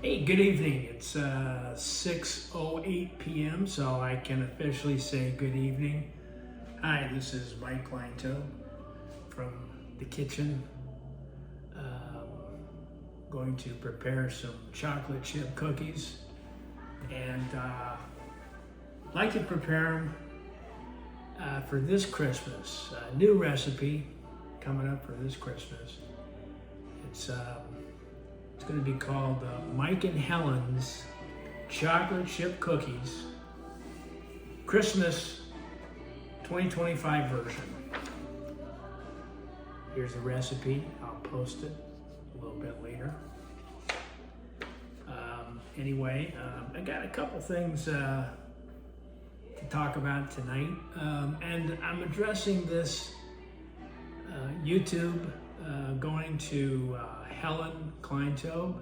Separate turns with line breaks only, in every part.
Hey, good evening. It's 6:08 p.m., so I can officially say good evening. Hi, this is Mike Klinetobe from the kitchen. Going to prepare some chocolate chip cookies, and like to prepare them for this Christmas. A new recipe coming up for this Christmas. It's going to be called Mike and Helen's Chocolate Chip Cookies Christmas 2025 version. Here's the recipe. I'll post it a little bit later. I got a couple things to talk about tonight, and I'm addressing this YouTube going to Helen Klinetobe.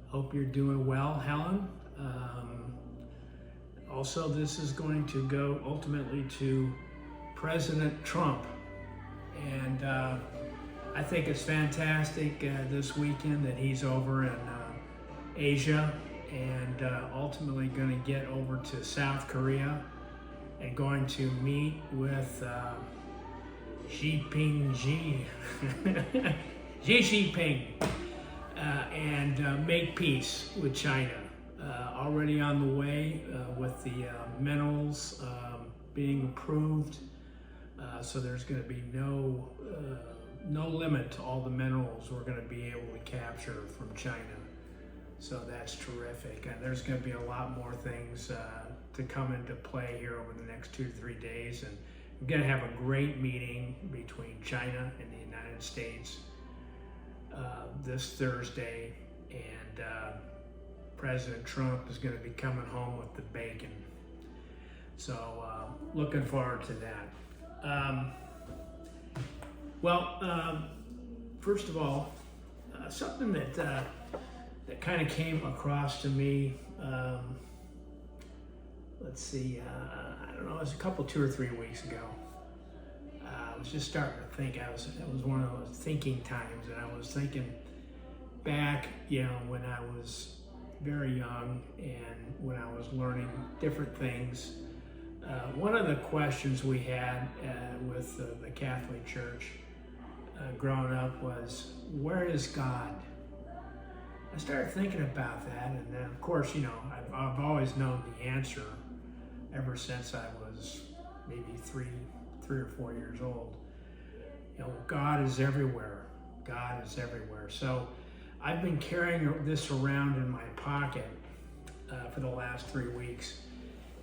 Hope you're doing well, Helen. Also, this is going to go ultimately to President Trump. And I think it's fantastic this weekend that he's over in Asia and ultimately going to get over to South Korea and going to meet with Xi Jinping and make peace with China. Already on the way with the minerals being approved, so there's going to be no limit to all the minerals we're going to be able to capture from China. So that's terrific. And there's going to be a lot more things to come into play here over the next 2 to 3 days. And we're going to have a great meeting between China and the United States this Thursday, and President Trump is going to be coming home with the bacon. So looking forward to that. First of all, something that kind of came across to me, let's see, I don't know, it was a couple, 2 or 3 weeks ago. I was just starting to think. It was one of those thinking times, and I was thinking back, when I was very young and when I was learning different things. One of the questions we had with the Catholic Church growing up was, where is God? I started thinking about that, and then of course, I've always known the answer ever since I was maybe three or 4 years old. God is everywhere. God is everywhere. So I've been carrying this around in my pocket for the last 3 weeks,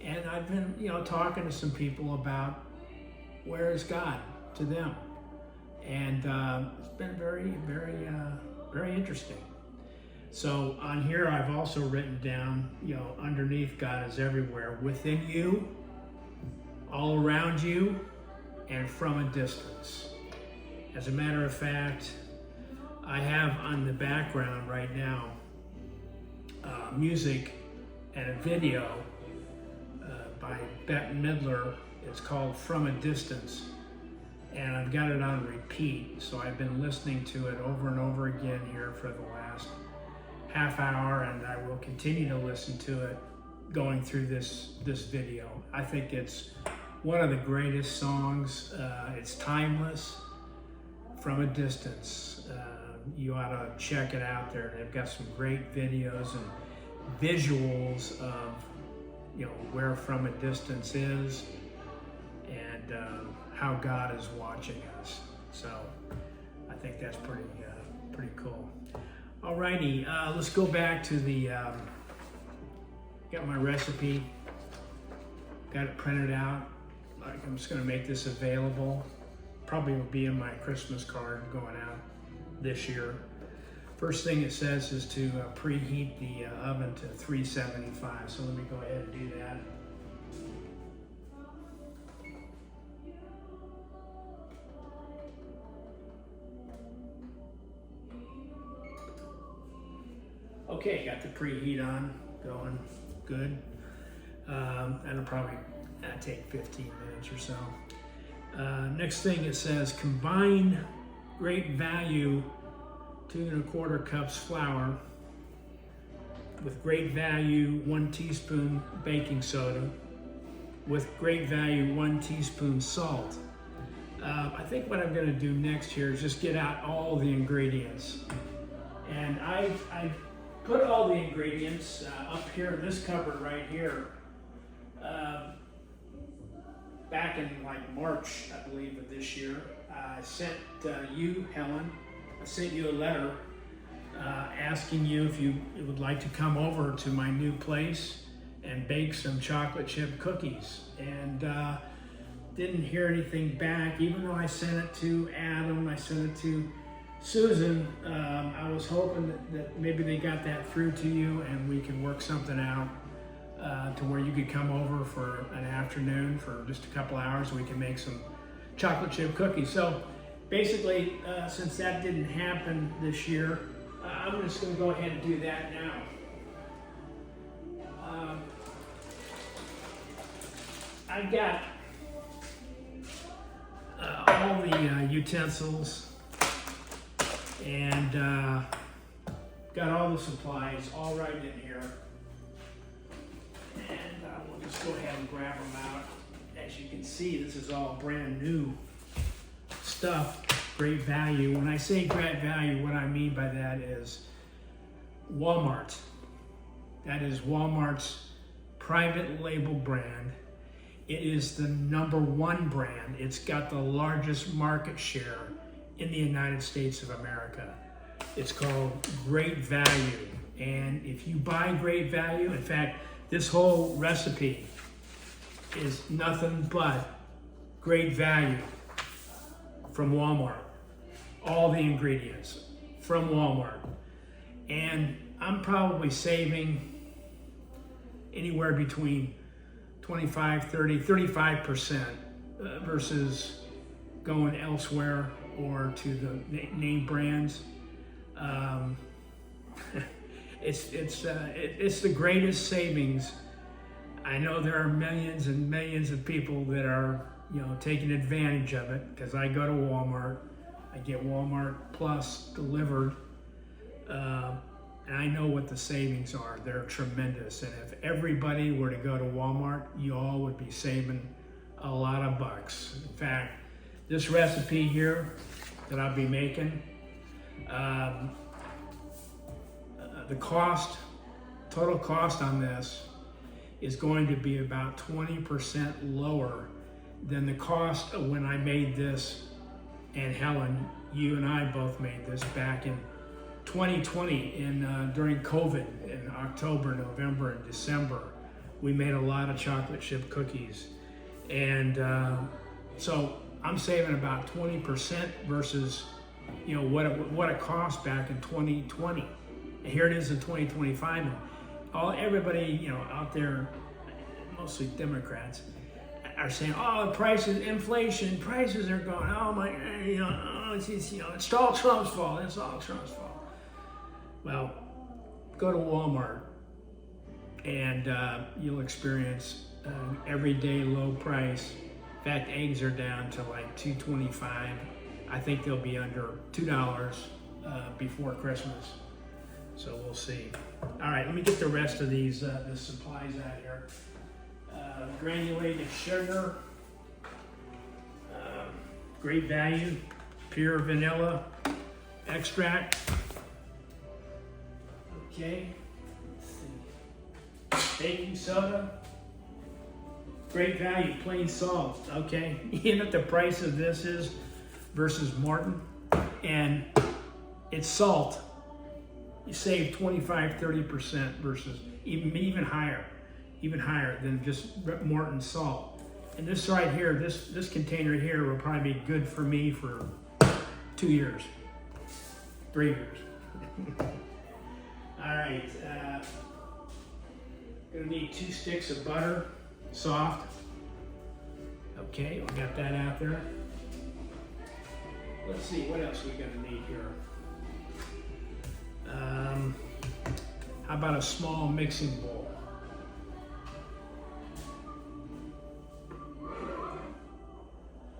and I've been, talking to some people about where is God to them, and it's been very, very, very interesting. So on here, I've also written down, underneath God is everywhere, within you, all around you, and from a distance. As a matter of fact, I have on the background right now music and a video by Bette Midler. It's called From a Distance, and I've got it on repeat. So I've been listening to it over and over again here for the last half hour, and I will continue to listen to it going through this video. I think it's one of the greatest songs. It's timeless. From a Distance. You ought to check it out there. They've got some great videos and visuals of where From a Distance is, and how God is watching us. So I think that's pretty cool. Alrighty, let's go back to the got my recipe, got it printed out. I'm just going to make this available. Probably will be in my Christmas card going out this year. First thing it says is to preheat the oven to 375. So let me go ahead and do that. Okay, got the preheat on, going good. That'll probably take 15 minutes or so. Next thing it says, combine great value 2 1/4 cups flour, with great value 1 teaspoon baking soda, with great value 1 teaspoon salt. I think what I'm going to do next here is just get out all the ingredients. And I put all the ingredients up here in this cupboard right here. Back in like March, I believe, of this year, I sent you, Helen, I sent you a letter asking you if you would like to come over to my new place and bake some chocolate chip cookies. And didn't hear anything back, even though I sent it to Adam, I sent it to Susan. I was hoping that maybe they got that through to you and we could work something out to where you could come over for an afternoon for just a couple hours and we can make some chocolate chip cookies. So basically, since that didn't happen this year, I'm just going to go ahead and do that now. I've got all the utensils and got all the supplies all right in here. And we'll just go ahead and grab them out. As you can see, this is all brand new stuff, great value. When I say great value, what I mean by that is Walmart. That is Walmart's private label brand. It is the #1 brand. It's got the largest market share in the United States of America. It's called Great Value. And if you buy Great Value, in fact, this whole recipe is nothing but Great Value from Walmart. All the ingredients from Walmart. And I'm probably saving anywhere between 25, 30, 35% versus going elsewhere or to the name brands. It's the greatest savings. I know there are millions and millions of people that are, taking advantage of it because I go to Walmart, I get Walmart Plus delivered, and I know what the savings are. They're tremendous. And if everybody were to go to Walmart, you all would be saving a lot of bucks. In fact, this recipe here that I'll be making, the total cost on this is going to be about 20% lower than the cost of when I made this. And Helen, you and I both made this back in 2020 during COVID in October, November, and December. We made a lot of chocolate chip cookies. And so I'm saving about 20% versus what it cost back in 2020. And here it is in 2025. And everybody out there, mostly Democrats, are saying, "Oh, the prices, inflation, prices are going. Oh my, it's all Trump's fault. It's all Trump's fault." Well, go to Walmart and you'll experience everyday low price. In fact, eggs are down to like $2.25. I think they'll be under $2 before Christmas. So we'll see. All right, let me get the rest of these the supplies out here. Granulated sugar, Great Value, pure vanilla extract. Okay, let's see. Baking soda, Great Value, plain salt. Okay, you know what the price of this is versus Morton, and it's salt. You save 25-30% versus even higher than just Morton salt. And this right here, this container here will probably be good for me for 2 years, 3 years. All right, gonna need 2 sticks of butter, soft. Okay, we got that out there. Let's see, what else we gonna need here? How about a small mixing bowl?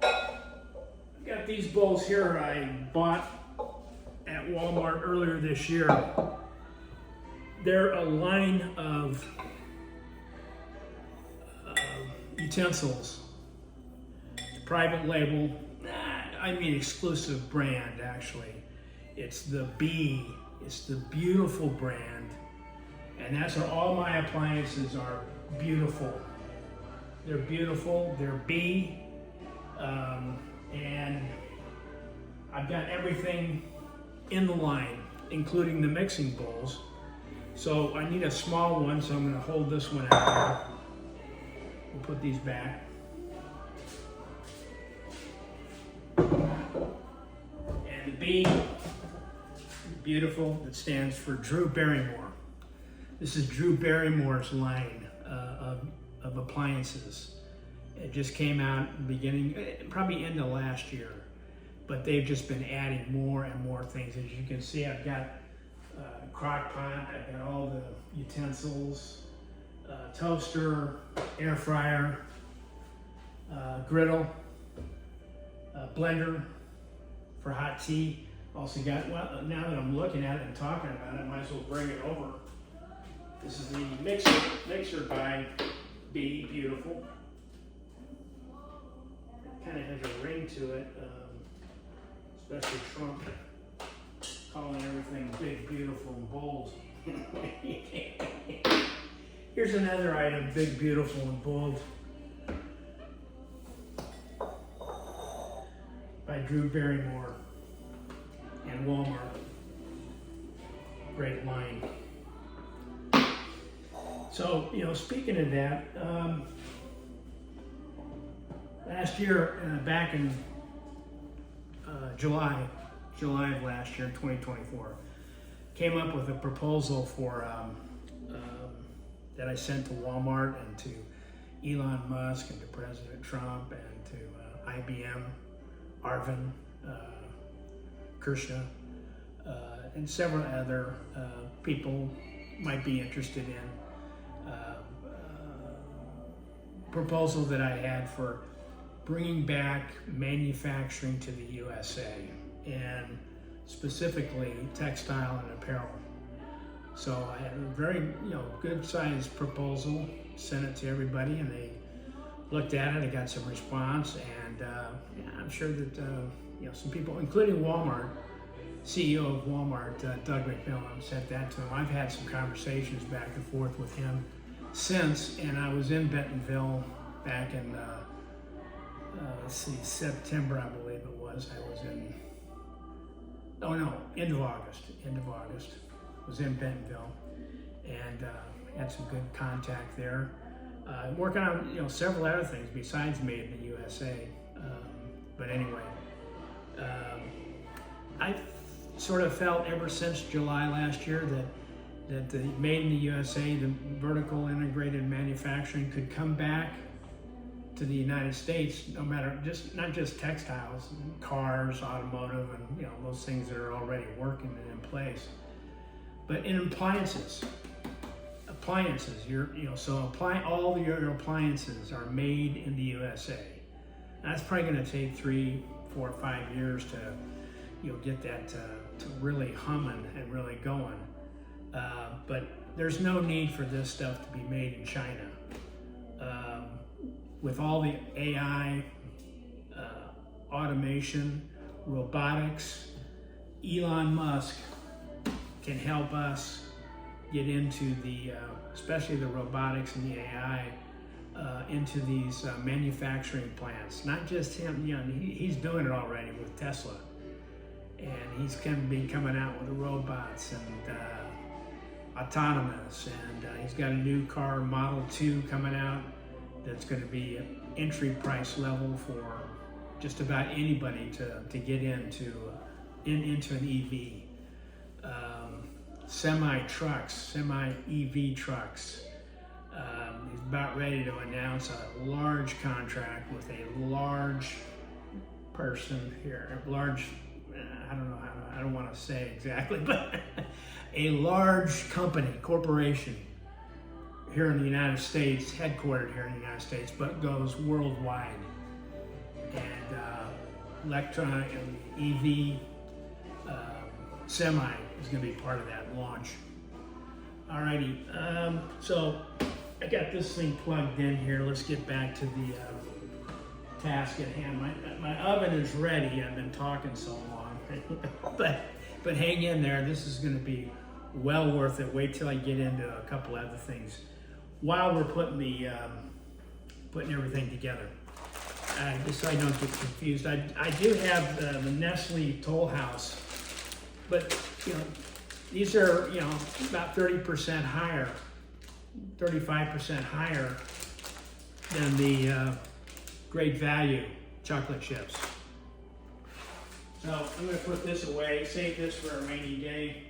I've got these bowls here I bought at Walmart earlier this year. they're a line of utensils, private label, I mean exclusive brand actually. It's the B, it's the beautiful brand, and that's where all my appliances are beautiful. They're beautiful, they're B, and I've got everything in the line, including the mixing bowls. So I need a small one, so I'm going to hold this one out here. We'll put these back. And the B, beautiful, that stands for Drew Barrymore. This is Drew Barrymore's line of appliances. It just came out beginning, probably end of last year, but they've just been adding more and more things. As you can see, I've got crock pot, I've got all the utensils, toaster, air fryer, griddle, blender for hot tea. Also got, well, now that I'm looking at it and talking about it, I might as well bring it over. This is the mixer by B, beautiful. Kind of has a ring to it, especially Trump calling everything big, beautiful, and bold. Here's another item, big, beautiful, and bold, by Drew Barrymore and Walmart. Great line. So, you know, speaking of that, last year, back in July of last year, 2024, came up with a proposal for that I sent to Walmart and to Elon Musk and to President Trump and to IBM, Arvind Krishna, and several other people might be interested in. Proposal that I had for bringing back manufacturing to the USA, and specifically textile and apparel. So I had a very, good sized proposal, sent it to everybody, and they looked at it. I got some response, and I'm sure that some people, including Walmart, CEO of Walmart, Doug McMillan, sent that to him. I've had some conversations back and forth with him since, and I was in Bentonville back in September, I believe it was. I was in, end of August. Was in Bentonville, and had some good contact there. Working on several other things besides Made in the USA. But anyway, I sort of felt ever since July last year that the Made in the USA, the vertical integrated manufacturing, could come back to the United States, no matter not just textiles, cars, automotive, and those things that are already working and in place, but in appliances. All your appliances are made in the USA. That's probably going to take 3, 4, 5 years to get that to really humming and really going. But there's no need for this stuff to be made in China. With all the AI, automation, robotics, Elon Musk can help us get into the, especially the robotics and the AI, into these manufacturing plants. Not just him, he's doing it already with Tesla. And he's going to be coming out with the robots and autonomous. And he's got a new car, Model 2, coming out that's going to be entry price level for just about anybody to get into an EV. Semi-EV trucks. He's about ready to announce a large contract with a large person here, I don't want to say exactly, but a large corporation here in the United States, headquartered here in the United States, but goes worldwide. And electronic and EV semi is going to be part of that launch. Alrighty, so I got this thing plugged in here. Let's get back to the task at hand. My oven is ready. I've been talking so long, but hang in there. This is going to be well worth it. Wait till I get into a couple other things while we're putting everything together. Just so I don't get confused. I do have the Nestle Toll House, but you know, these are, you know, about 30% higher, 35% higher than the Great Value chocolate chips. So I'm going to put this away, save this for a rainy day.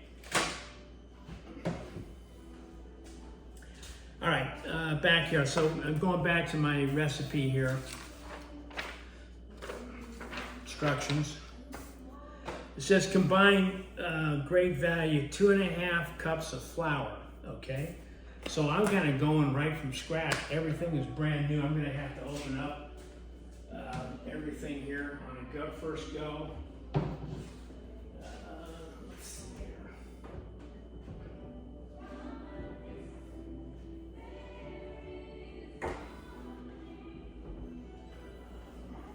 All right, back here. So I'm going back to my recipe here. Instructions. It says combine Great Value 2.5 cups of flour. Okay, so I'm kind of going right from scratch. Everything is brand new. I'm going to have to open up everything here on a first go. Let's see here.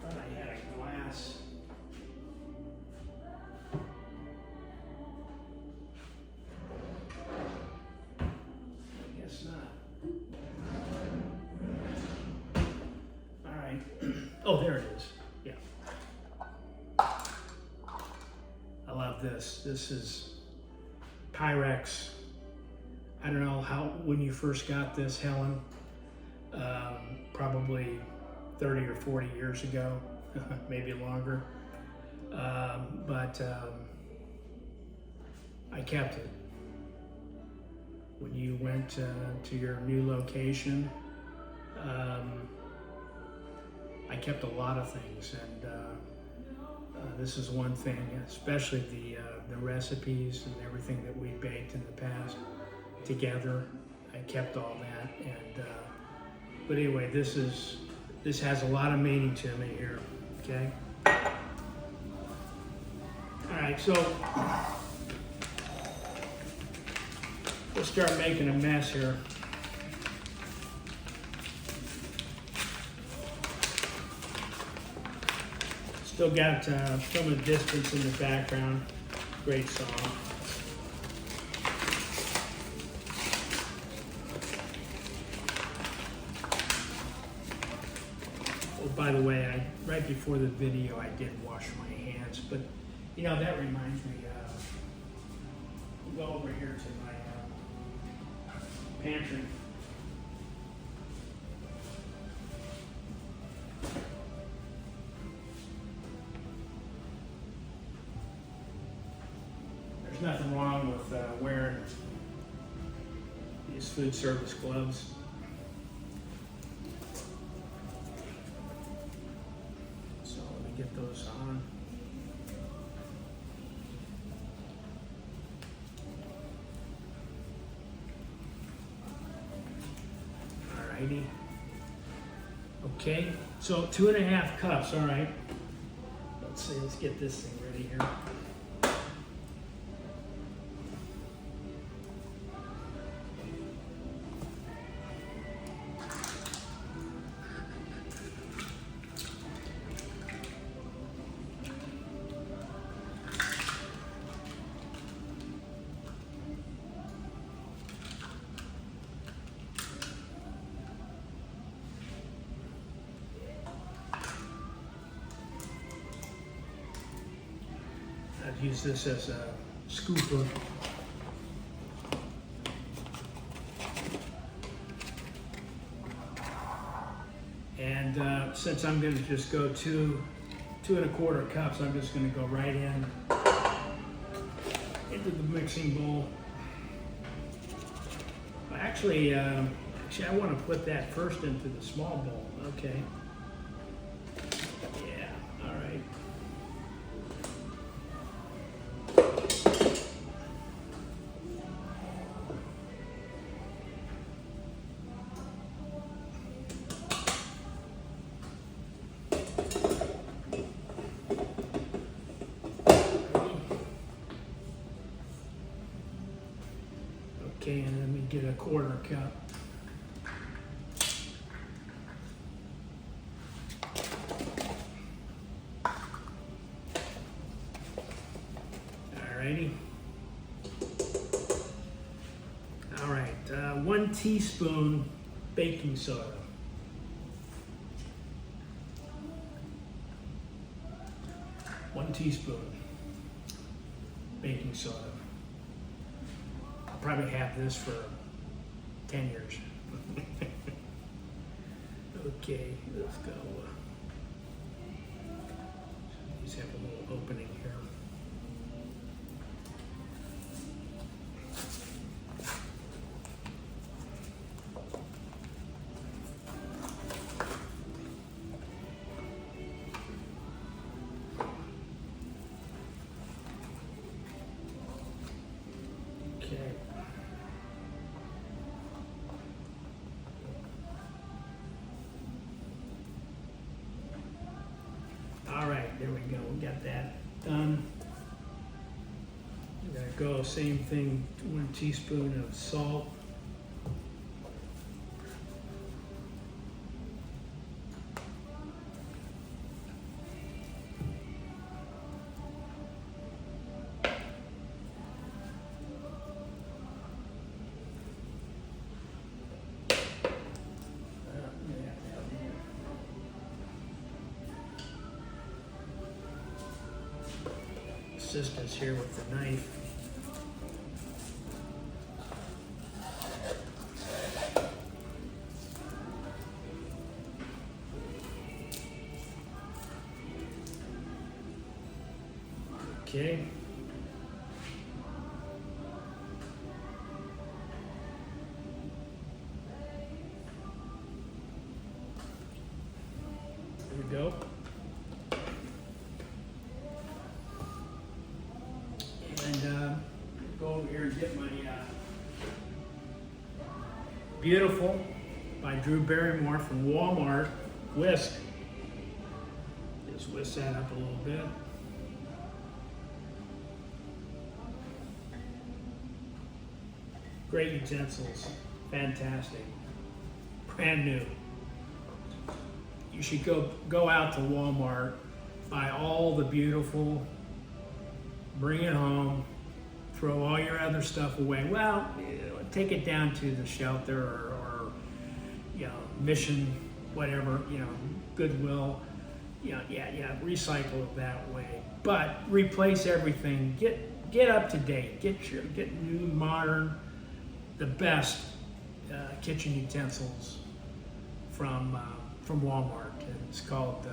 Thought I had a glass. Oh, there it is. Yeah. I love this. This is Pyrex. I don't know when you first got this, Helen. Probably 30 or 40 years ago, maybe longer. But I kept it. When you went to your new location, I kept a lot of things, and this is one thing, especially the recipes and everything that we baked in the past together. I kept all that, and but anyway, this has a lot of meaning to me here. Okay. All right, so we'll start making a mess here. Still got From a Distance in the background. Great song. Oh, by the way, right before the video, I did wash my hands, but you know, that reminds me, go over here to my pantry. There's nothing wrong with wearing these food service gloves. So let me get those on. Alrighty. Okay, so 2.5 cups, all right. Let's see, let's get this thing ready here. I've used this as a scooper. And since I'm going to just go 2.25 cups, I'm just going to go right into the mixing bowl. Actually, I want to put that first into the small bowl. Okay. Yeah. All right. Okay, and let me get a 1/4 cup. Alrighty. All right, 1 teaspoon baking soda. 1 teaspoon baking soda. I'll probably have this for 10 years. Okay, let's go. These have a little opening here. All right, there we go. We got that done. We're gonna go same thing. 1 teaspoon of salt. Assistance here with the knife. Okay. There we go. Go over here and get my Beautiful by Drew Barrymore from Walmart whisk. Just whisk that up a little bit. Great utensils, fantastic, brand new. You should go out to Walmart, buy all the Beautiful, bring it home, throw all your other stuff away. Well, take it down to the shelter or you know, Mission, whatever, you know, Goodwill. You know, yeah, recycle it that way. But replace everything. Get up to date. Get new, modern, the best kitchen utensils from Walmart. And it's called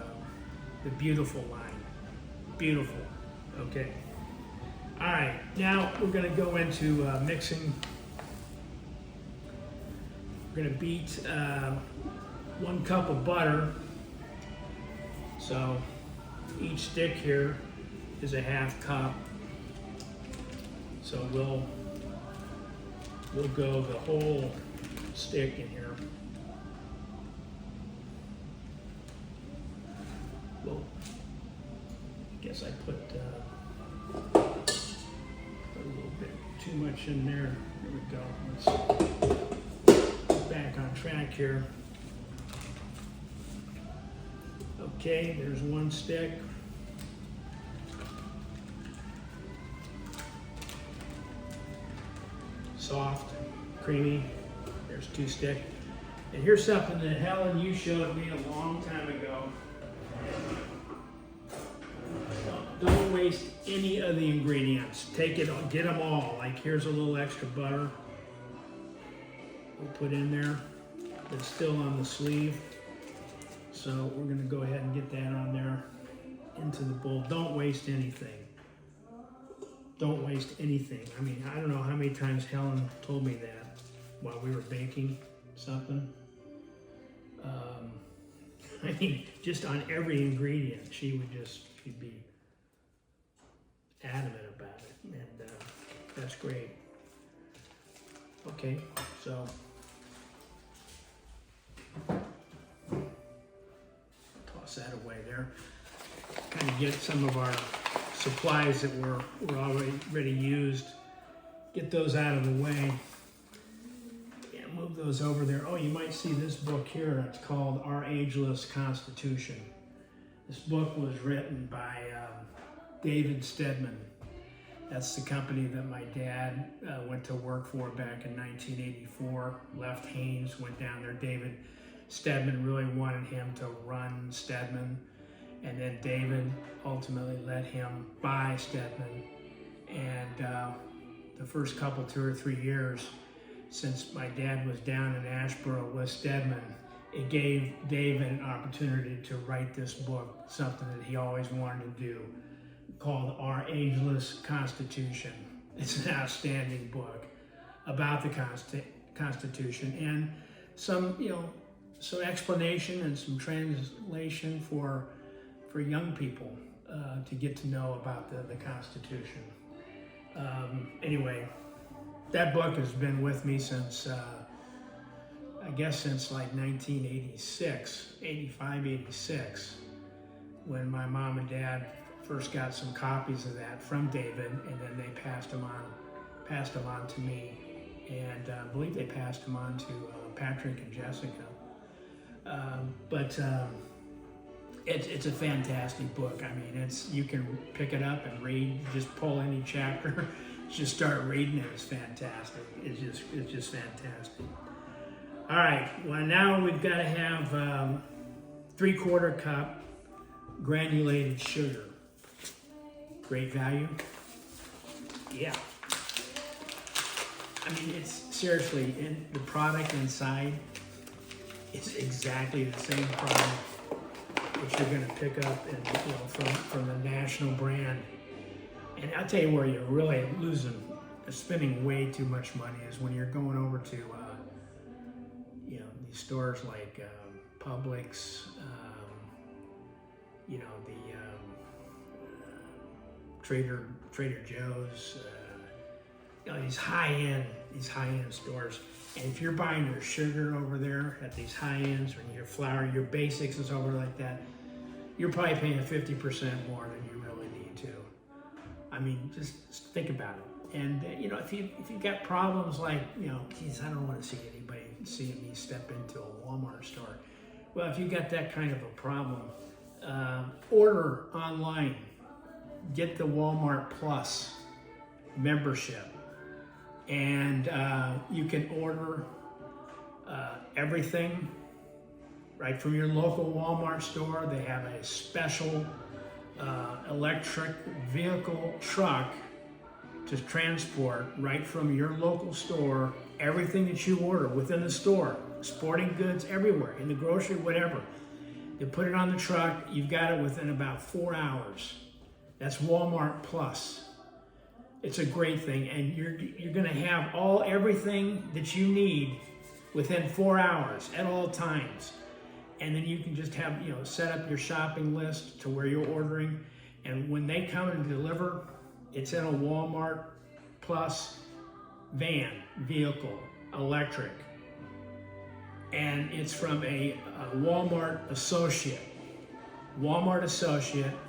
the Beautiful line. Beautiful. Okay. All right. Now we're going to go into mixing. We're going to beat 1 cup of butter. So each stick here is a 1/2 cup. So we'll go the whole stick in here. Well, I guess I put a little bit too much in there. There we go. Let's get back on track here. Okay, there's 1 stick. Soft, creamy. There's 2 stick. And here's something that Helen, you showed me a long time ago. Don't waste any of the ingredients. Take it, get them all. Like here's a little extra butter. We'll put in there. It's still on the sleeve. So we're gonna go ahead and get that on there into the bowl. Don't waste anything. Don't waste anything. I mean, I don't know how many times Helen told me that while we were baking something. I mean, just on every ingredient, she'd be adamant about it, and that's great. Okay, so toss that away there. Kind of get some of our supplies that were already used. Get those out of the way. move those over there. Oh, you might see this book here. It's called Our Ageless Constitution. This book was written by David Stedman. That's the company that my dad went to work for back in 1984. Left Haynes, went down there. David Stedman really wanted him to run Stedman. And then David ultimately let him buy Stedman. And the first couple, 2 or 3 years, since my dad was down in Asheboro with Stedman, it gave David an opportunity to write this book, something that he always wanted to do, called Our Ageless Constitution. It's an outstanding book about the Constitution and some, some explanation and some translation for young people to get to know about the Constitution. Anyway, that book has been with me since, I guess since like 1986, 85, 86, when my mom and dad first got some copies of that from David, and then they passed them on to me, and I believe they passed them on to Patrick and Jessica. It's a fantastic book. I mean, you can pick it up and read. Just pull any chapter, just start reading it. It's fantastic. It's just fantastic. All right. Well, now we've got to have 3/4 cup granulated sugar. Great value. Yeah. I mean, it's seriously, in the product inside, it's exactly the same product that you're going to pick up from the national brand. And I'll tell you where you're really spending way too much money is when you're going over to these stores like Publix, the Trader Joe's, these high-end stores. And if you're buying your sugar over there at these high ends, or your flour, your basics is over like that, you're probably paying 50% more than you really need to. I mean, just think about it. And if you've got problems like, geez, I don't want to see anybody seeing me step into a Walmart store. Well, if you've got that kind of a problem, order online. Get the Walmart Plus membership. And you can order everything right from your local Walmart store. They have a special electric vehicle truck to transport right from your local store everything that you order within the store, sporting goods everywhere, in the grocery, whatever. They put it on the truck. You've got it within about 4 hours. That's Walmart Plus. It's a great thing, and you're going to have everything that you need within 4 hours at all times. And then you can just have, set up your shopping list to where you're ordering, and when they come and deliver, it's in a Walmart Plus vehicle, electric, and it's from a Walmart associate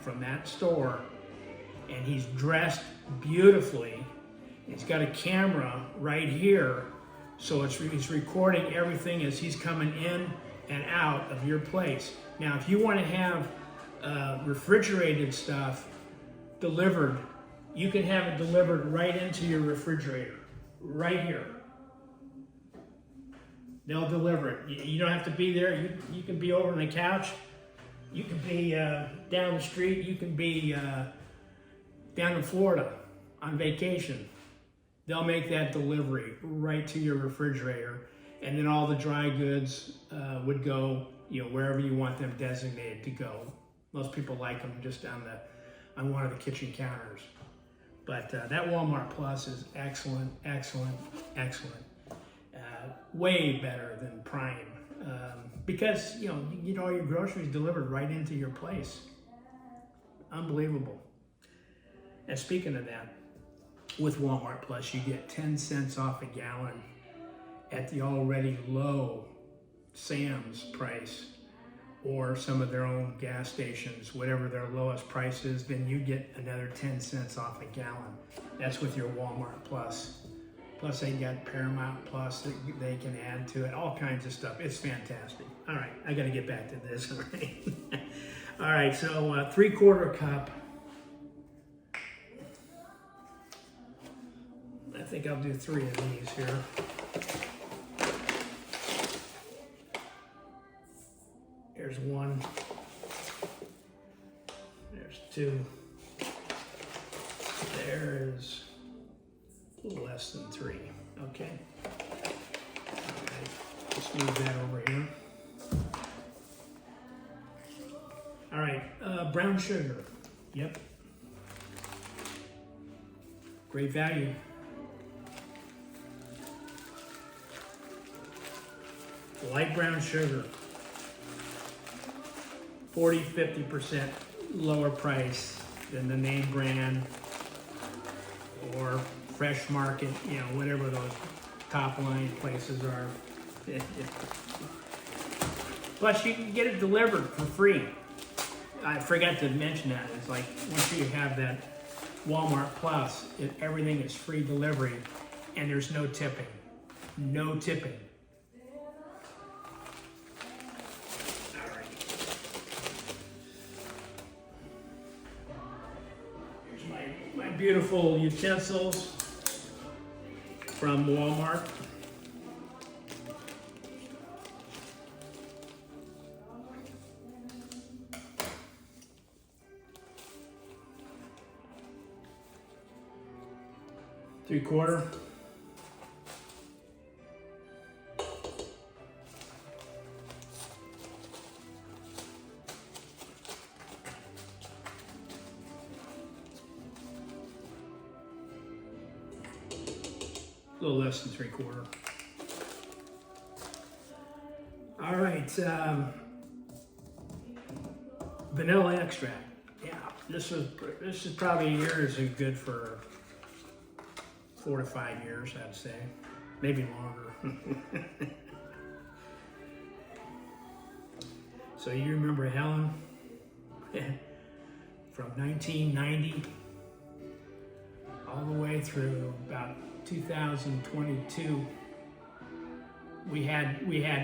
from that store, and he's dressed beautifully. He's got a camera right here, so he's recording everything as he's coming in and out of your place. Now, if you want to have refrigerated stuff delivered, you can have it delivered right into your refrigerator, right here. They'll deliver it. You don't have to be there. You can be over on the couch. You can be down the street. You can be down in Florida on vacation. They'll make that delivery right to your refrigerator, and then all the dry goods would go, wherever you want them designated to go. Most people like them just on one of the kitchen counters. But that Walmart Plus is excellent. Way better than Prime, because you get all your groceries delivered right into your place. Unbelievable. And speaking of that, with Walmart Plus, you get 10 cents off a gallon at the already low Sam's price, or some of their own gas stations, whatever their lowest price is, then you get another 10 cents off a gallon. That's with your Walmart Plus Plus they got Paramount Plus that they can add to it, all kinds of stuff. It's fantastic. All right, I gotta get back to this. All right, all right, so 3/4 cup. I think I'll do 3 of these here. There's 1. There's 2. There's a little less than 3. Okay. All right. Let's move that over here. All right. Brown sugar. Yep. Great value. Light brown sugar. 40–50% lower price than the name brand or Fresh Market, you know, whatever those top line places are. Plus you can get it delivered for free. I forgot to mention that. It's like once you have that Walmart Plus, everything is free delivery and there's no tipping. No tipping. Beautiful utensils from Walmart. Three-quarter. A little less than 3/4. All right, vanilla extract. Yeah, this is probably yours is good for 4 to 5 years, I'd say, maybe longer. So you remember Helen from 1990 all the way through about 2022, we had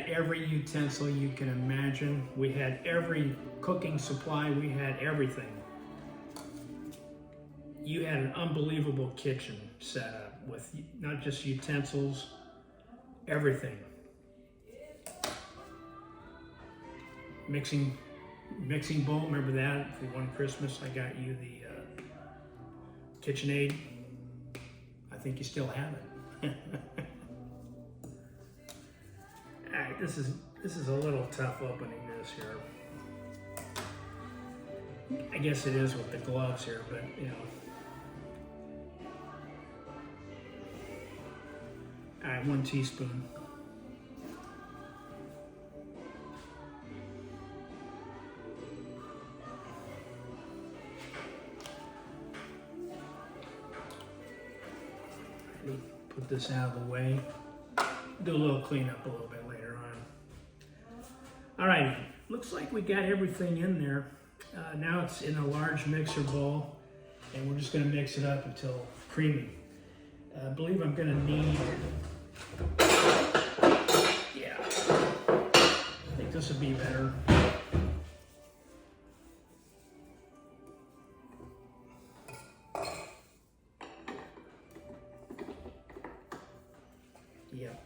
every utensil you can imagine. We had every cooking supply. We had everything. You had an unbelievable kitchen set up with not just utensils, everything. Mixing bowl. Remember that? For one Christmas, I got you the KitchenAid. I think you still have it. All right, this is a little tough opening this here. I guess it is with the gloves here, but you know. All right, 1 teaspoon. Put this out of the way. Do a little cleanup a little bit later on. All right, looks like we got everything in there. Now it's in a large mixer bowl, and we're just gonna mix it up until creamy. I believe I'm gonna need, yeah, I think this would be better. Yep.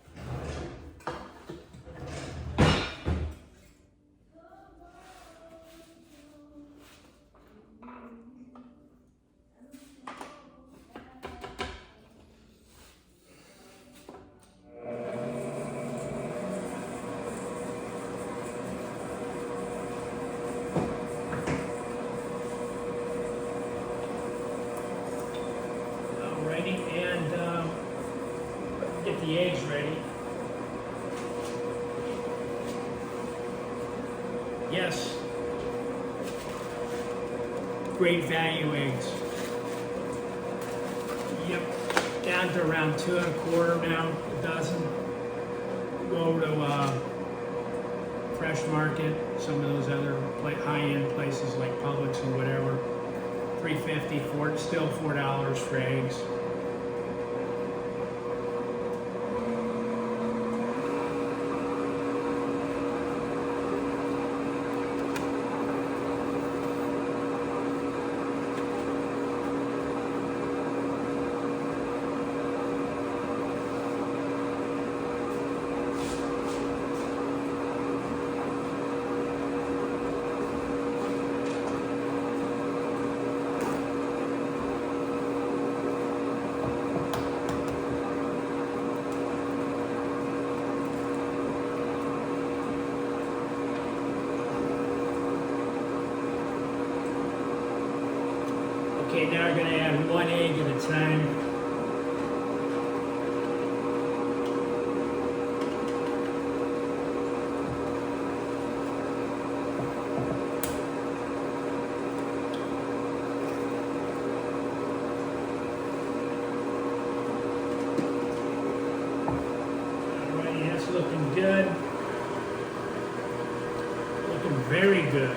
Alrighty, and get the eggs ready. Yes, great value eggs. Yep, down to around 2 1/4 now, a dozen. Go over to Fresh Market, some of those other high-end places like Publix and whatever. $3.50 for it, still $4 for eggs. Okay, now we're going to add 1 egg at a time. Alrighty, that's looking good. Looking very good.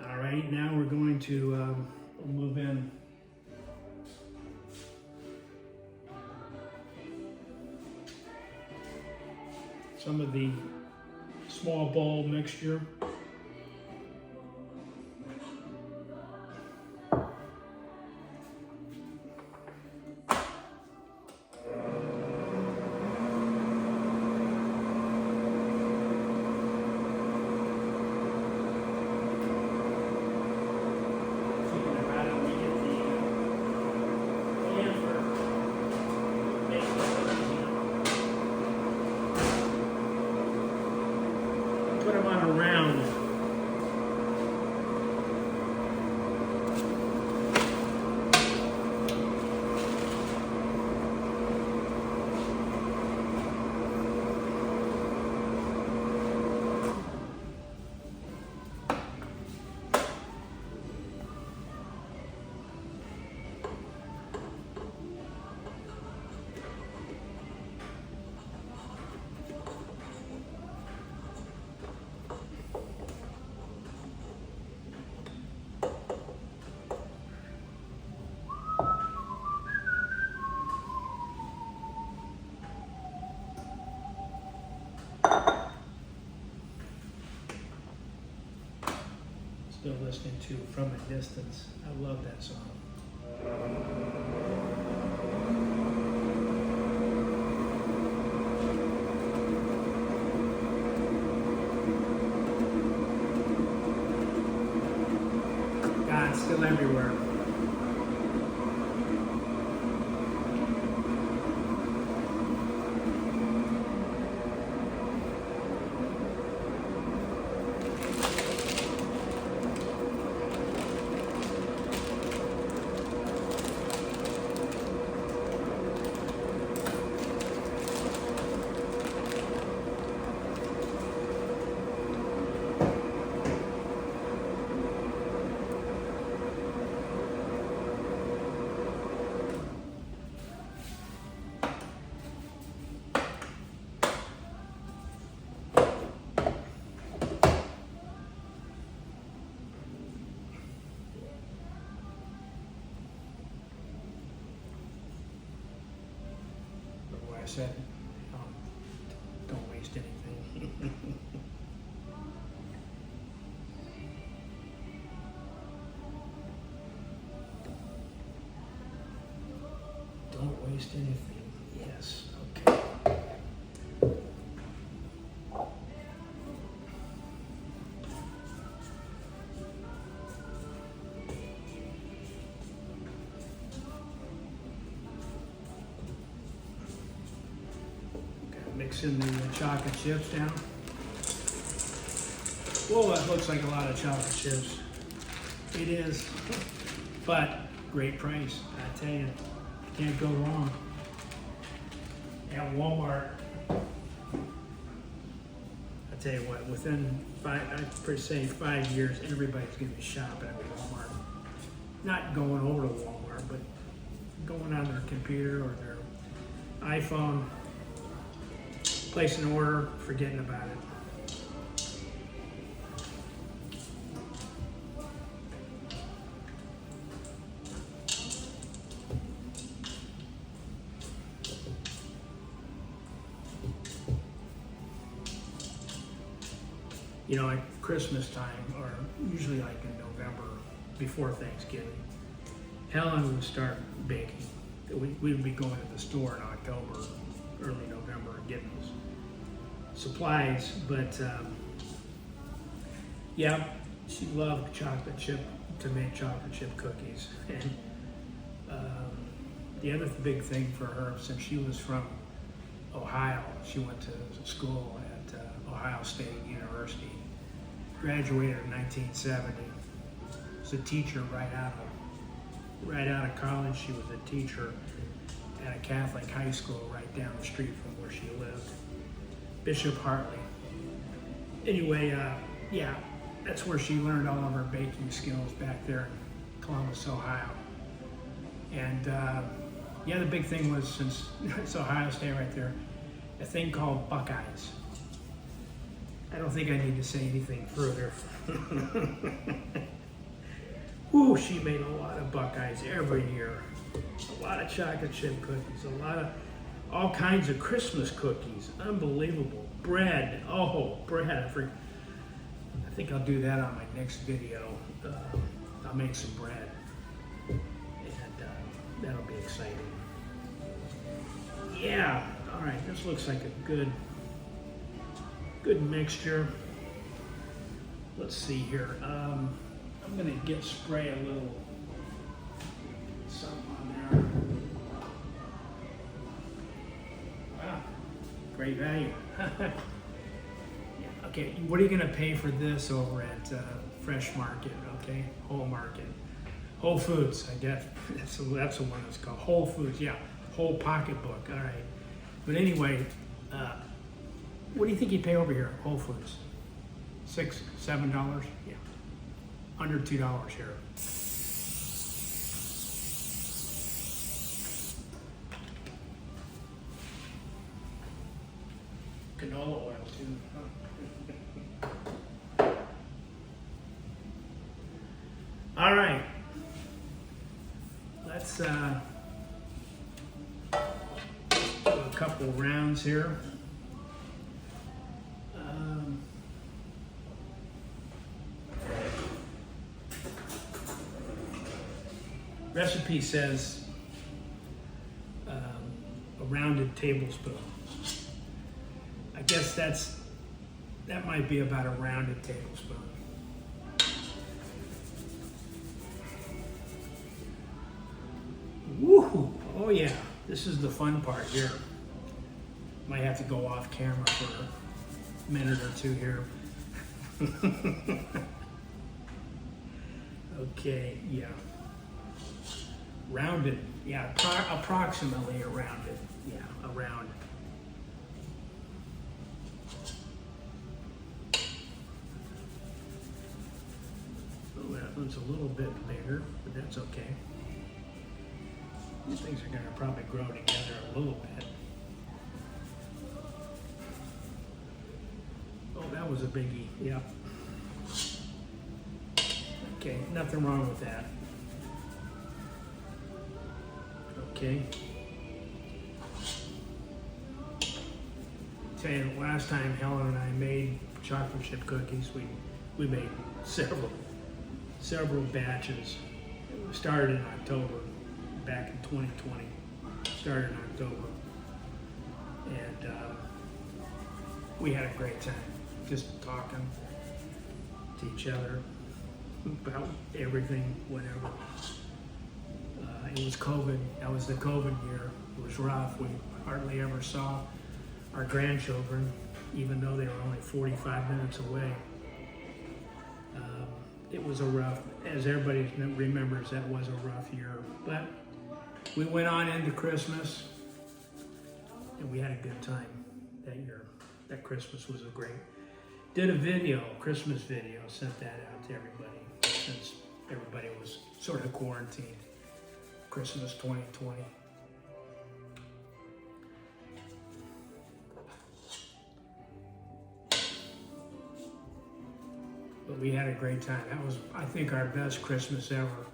Alright, now we're going to move in some of the small bowl mixture. Put them on a round. Still listening to From a Distance. I love that song. God's still everywhere. I said, don't waste anything. Don't waste anything. Yes, okay. Mixing the chocolate chips down. Whoa, that looks like a lot of chocolate chips. It is, but great price. I tell you, can't go wrong. At Walmart, I tell you what, within I'd say 5 years, everybody's gonna be shopping at Walmart. Not going over to Walmart, but going on their computer or their iPhone, placing an order, forgetting about it. you know, like Christmas time, or usually like in November, before Thanksgiving, Helen would start baking. We would be going to the store in October, early November, and getting those supplies. But yeah, she loved to make chocolate chip cookies. And the other big thing for her, since she was from Ohio, she went to school at Ohio State University, graduated in 1970. Was a teacher right out of college. She was a teacher at a Catholic high school right down the street from where she lived, Bishop Hartley. Anyway, yeah, that's where she learned all of her baking skills, back there in Columbus, Ohio. And yeah, the big thing was, since it's Ohio State right there, a thing called Buckeyes. I don't think I need to say anything further. Ooh, she made a lot of Buckeyes every year. A lot of chocolate chip cookies, a lot of all kinds of Christmas cookies. Unbelievable. Bread. Oh, bread. I think I'll do that on my next video. I'll make some bread. And that'll be exciting. Yeah. All right. This looks like a good mixture. Let's see here. I'm gonna spray a little something on there. Wow, great value. Yeah, okay, what are you gonna pay for this over at Fresh Market? Okay, Whole Foods. I guess that's the one that's called Whole Foods. Yeah, Whole Pocketbook. All right, but anyway, what do you think you pay over here at Whole Foods? $6, $7? Yeah. Under $2 here. Canola oil too. All right. Let's do a couple rounds here. Recipe says a rounded tablespoon. I guess that might be about a rounded tablespoon. Woo! Oh yeah, this is the fun part here. Might have to go off camera for a minute or two here. Okay, yeah. Rounded, yeah, approximately a rounded, yeah, around. Oh, that one's a little bit bigger, but that's okay. These things are going to probably grow together a little bit. Oh, that was a biggie, yeah. Okay, nothing wrong with that. Okay. Tell you, the last time Helen and I made chocolate chip cookies, we made several batches. It started in October, back in 2020. Started in October, and we had a great time, just talking to each other about everything, whatever. It was COVID. That was the COVID year. It was rough. We hardly ever saw our grandchildren, even though they were only 45 minutes away. It was a rough, as everybody remembers, that was a rough year. But we went on into Christmas, and we had a good time that year. That Christmas was did a video, Christmas video, sent that out to everybody, since everybody was sort of quarantined. Christmas 2020. But we had a great time. That was, I think, our best Christmas ever.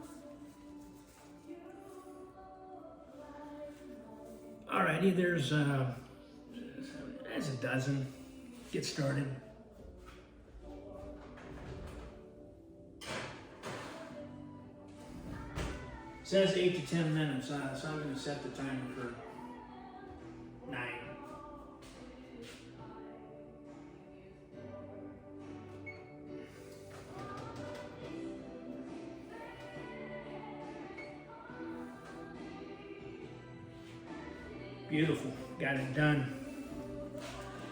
Alrighty, there's a dozen. Get started. says 8 to 10 minutes, so I'm going to set the timer for 9. Beautiful, got it done.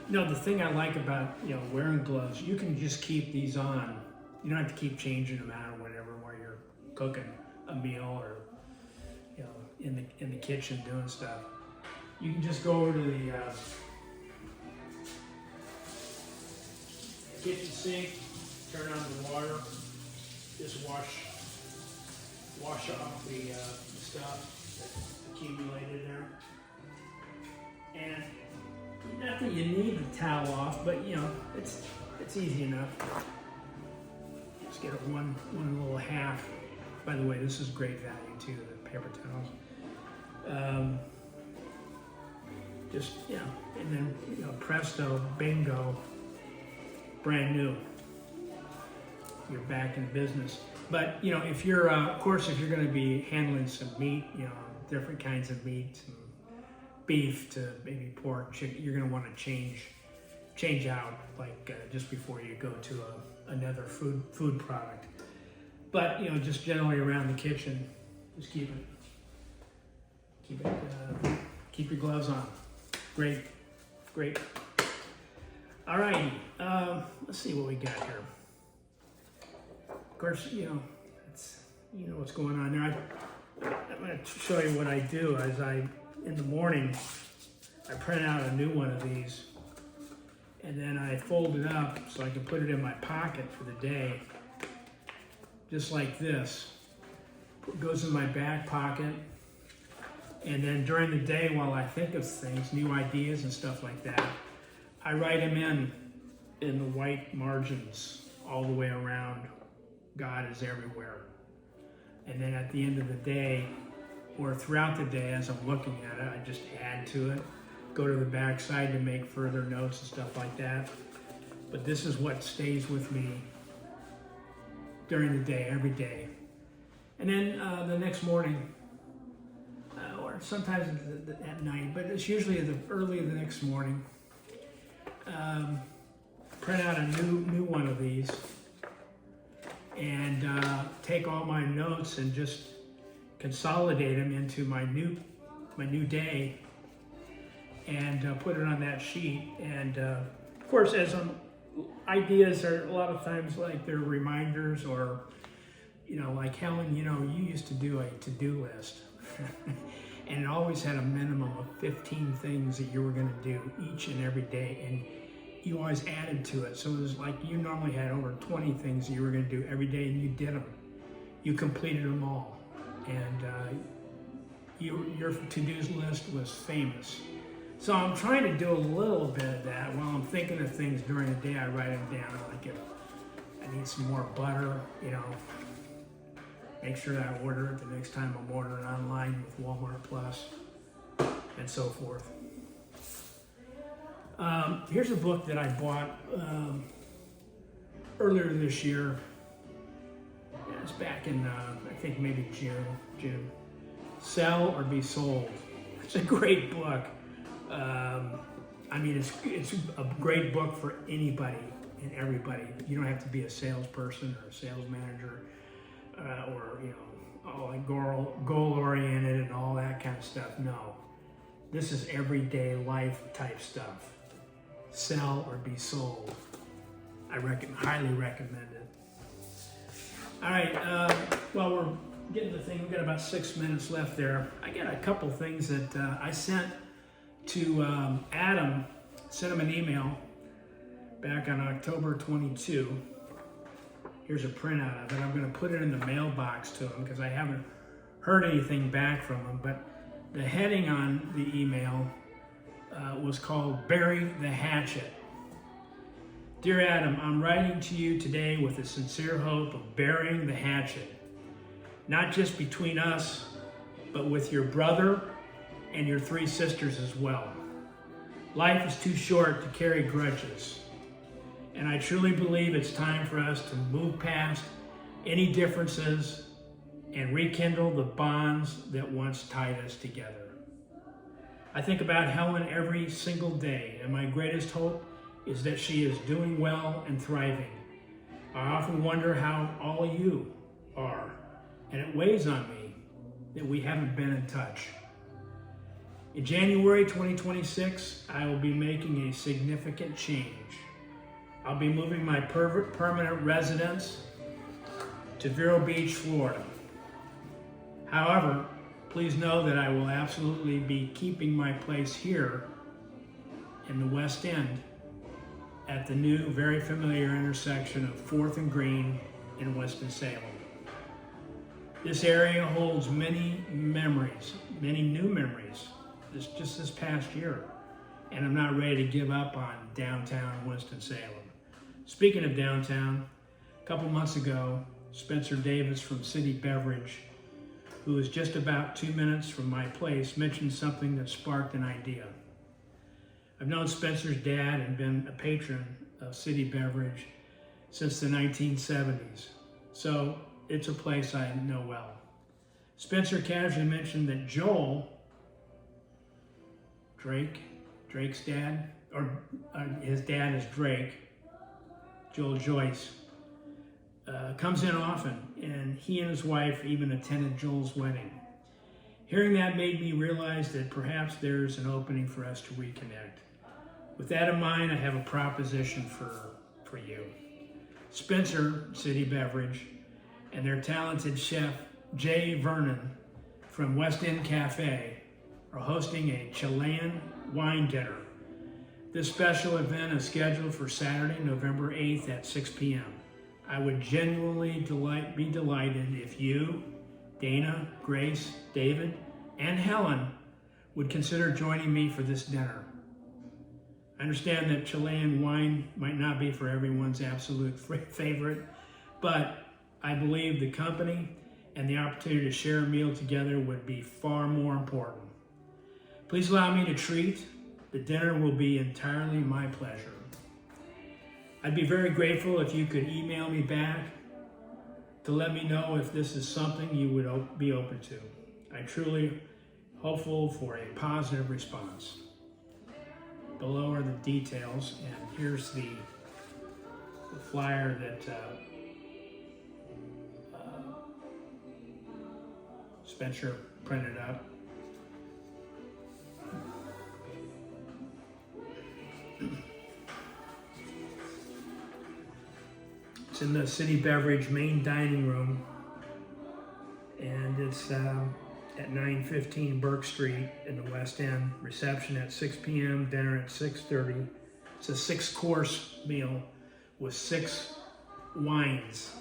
You know, the thing I like about, wearing gloves, you can just keep these on. You don't have to keep changing them out or whatever while you're cooking a meal or, in the kitchen doing stuff. You can just go over to the kitchen sink, turn on the water, just wash off the stuff that's accumulated there. And not that you need the towel off, but it's easy enough. Just get one little half. By the way, this is great value too, the paper towels. And then presto, bingo, brand new. You're back in business. But if you're, of course, if you're going to be handling some meat, different kinds of meat. Beef to maybe pork, chicken, you're going to want to change out just before you go to another food product. But just generally around the kitchen, just keep your gloves on. Great. All righty, let's see what we got here. Of course, it's what's going on there. I'm going to show you what I do as in the morning, I print out a new one of these, and then I fold it up so I can put it in my pocket for the day, just like this. It goes in my back pocket, and then during the day while I think of things, new ideas and stuff like that, I write them in the white margins all the way around. God is everywhere. And then at the end of the day, or throughout the day as I'm looking at it, I just add to it, go to the back side to make further notes and stuff like that. But this is what stays with me during the day, every day. And then the next morning, or sometimes at night, but it's usually early the next morning, print out a new one of these and take all my notes and just consolidate them into my new day and put it on that sheet. And of course, as ideas are a lot of times like they're reminders, or like Helen, you used to do a to-do list and it always had a minimum of 15 things that you were going to do each and every day, and you always added to it. So it was like you normally had over 20 things that you were going to do every day, and you did them. You completed them all. And your to-do list was famous. So I'm trying to do a little bit of that while I'm thinking of things during the day. I write them down, like if I need some more butter, make sure that I order it the next time I'm ordering online with Walmart Plus, and so forth. Here's a book that I bought earlier this year. It's back in, I think maybe June. Sell or Be Sold. It's a great book. It's a great book for anybody and everybody. You don't have to be a salesperson or a sales manager, or like goal-oriented and all that kind of stuff. No, this is everyday life type stuff. Sell or Be Sold. I highly recommend it. All right, well, we're getting the thing. We've got about 6 minutes left there. I got a couple things that I sent to Adam, sent him an email back on October 22. Here's a printout of it. I'm going to put it in the mailbox to him because I haven't heard anything back from him. But the heading on the email was called Bury the Hatchet. Dear Adam, I'm writing to you today with a sincere hope of burying the hatchet, not just between us, but with your brother and your 3 sisters as well. Life is too short to carry grudges, and I truly believe it's time for us to move past any differences and rekindle the bonds that once tied us together. I think about Helen every single day, and my greatest hope is that she is doing well and thriving. I often wonder how all of you are, and it weighs on me that we haven't been in touch. In January 2026, I will be making a significant change. I'll be moving my permanent residence to Vero Beach, Florida. However, please know that I will absolutely be keeping my place here in the West End at the new, very familiar intersection of 4th and Green in Winston-Salem. This area holds many memories, many new memories, just this past year, and I'm not ready to give up on downtown Winston-Salem. Speaking of downtown, a couple months ago, Spencer Davis from City Beverage, who is just about 2 minutes from my place, mentioned something that sparked an idea. I've known Spencer's dad and been a patron of City Beverage since the 1970s, so it's a place I know well. Spencer casually mentioned that Joel, Drake's dad, or his dad is Drake, Joel Joyce, comes in often, and he and his wife even attended Joel's wedding. Hearing that made me realize that perhaps there's an opening for us to reconnect. With that in mind, I have a proposition for you. Spencer, City Beverage, and their talented chef, Jay Vernon from West End Cafe, are hosting a Chilean wine dinner. This special event is scheduled for Saturday, November 8th at 6 p.m. I would genuinely be delighted if you, Dana, Grace, David, and Helen would consider joining me for this dinner. I understand that Chilean wine might not be for everyone's absolute favorite, but I believe the company and the opportunity to share a meal together would be far more important. Please allow me to treat. The dinner will be entirely my pleasure. I'd be very grateful if you could email me back to let me know if this is something you would be open to. I'm truly hopeful for a positive response. Below are the details, and here's the flyer that Spencer printed up. It's in the City Beverage main dining room, and it's at 915 Burke Street in the West End. Reception at 6 p.m., dinner at 6:30. It's a 6-course meal with 6 wines,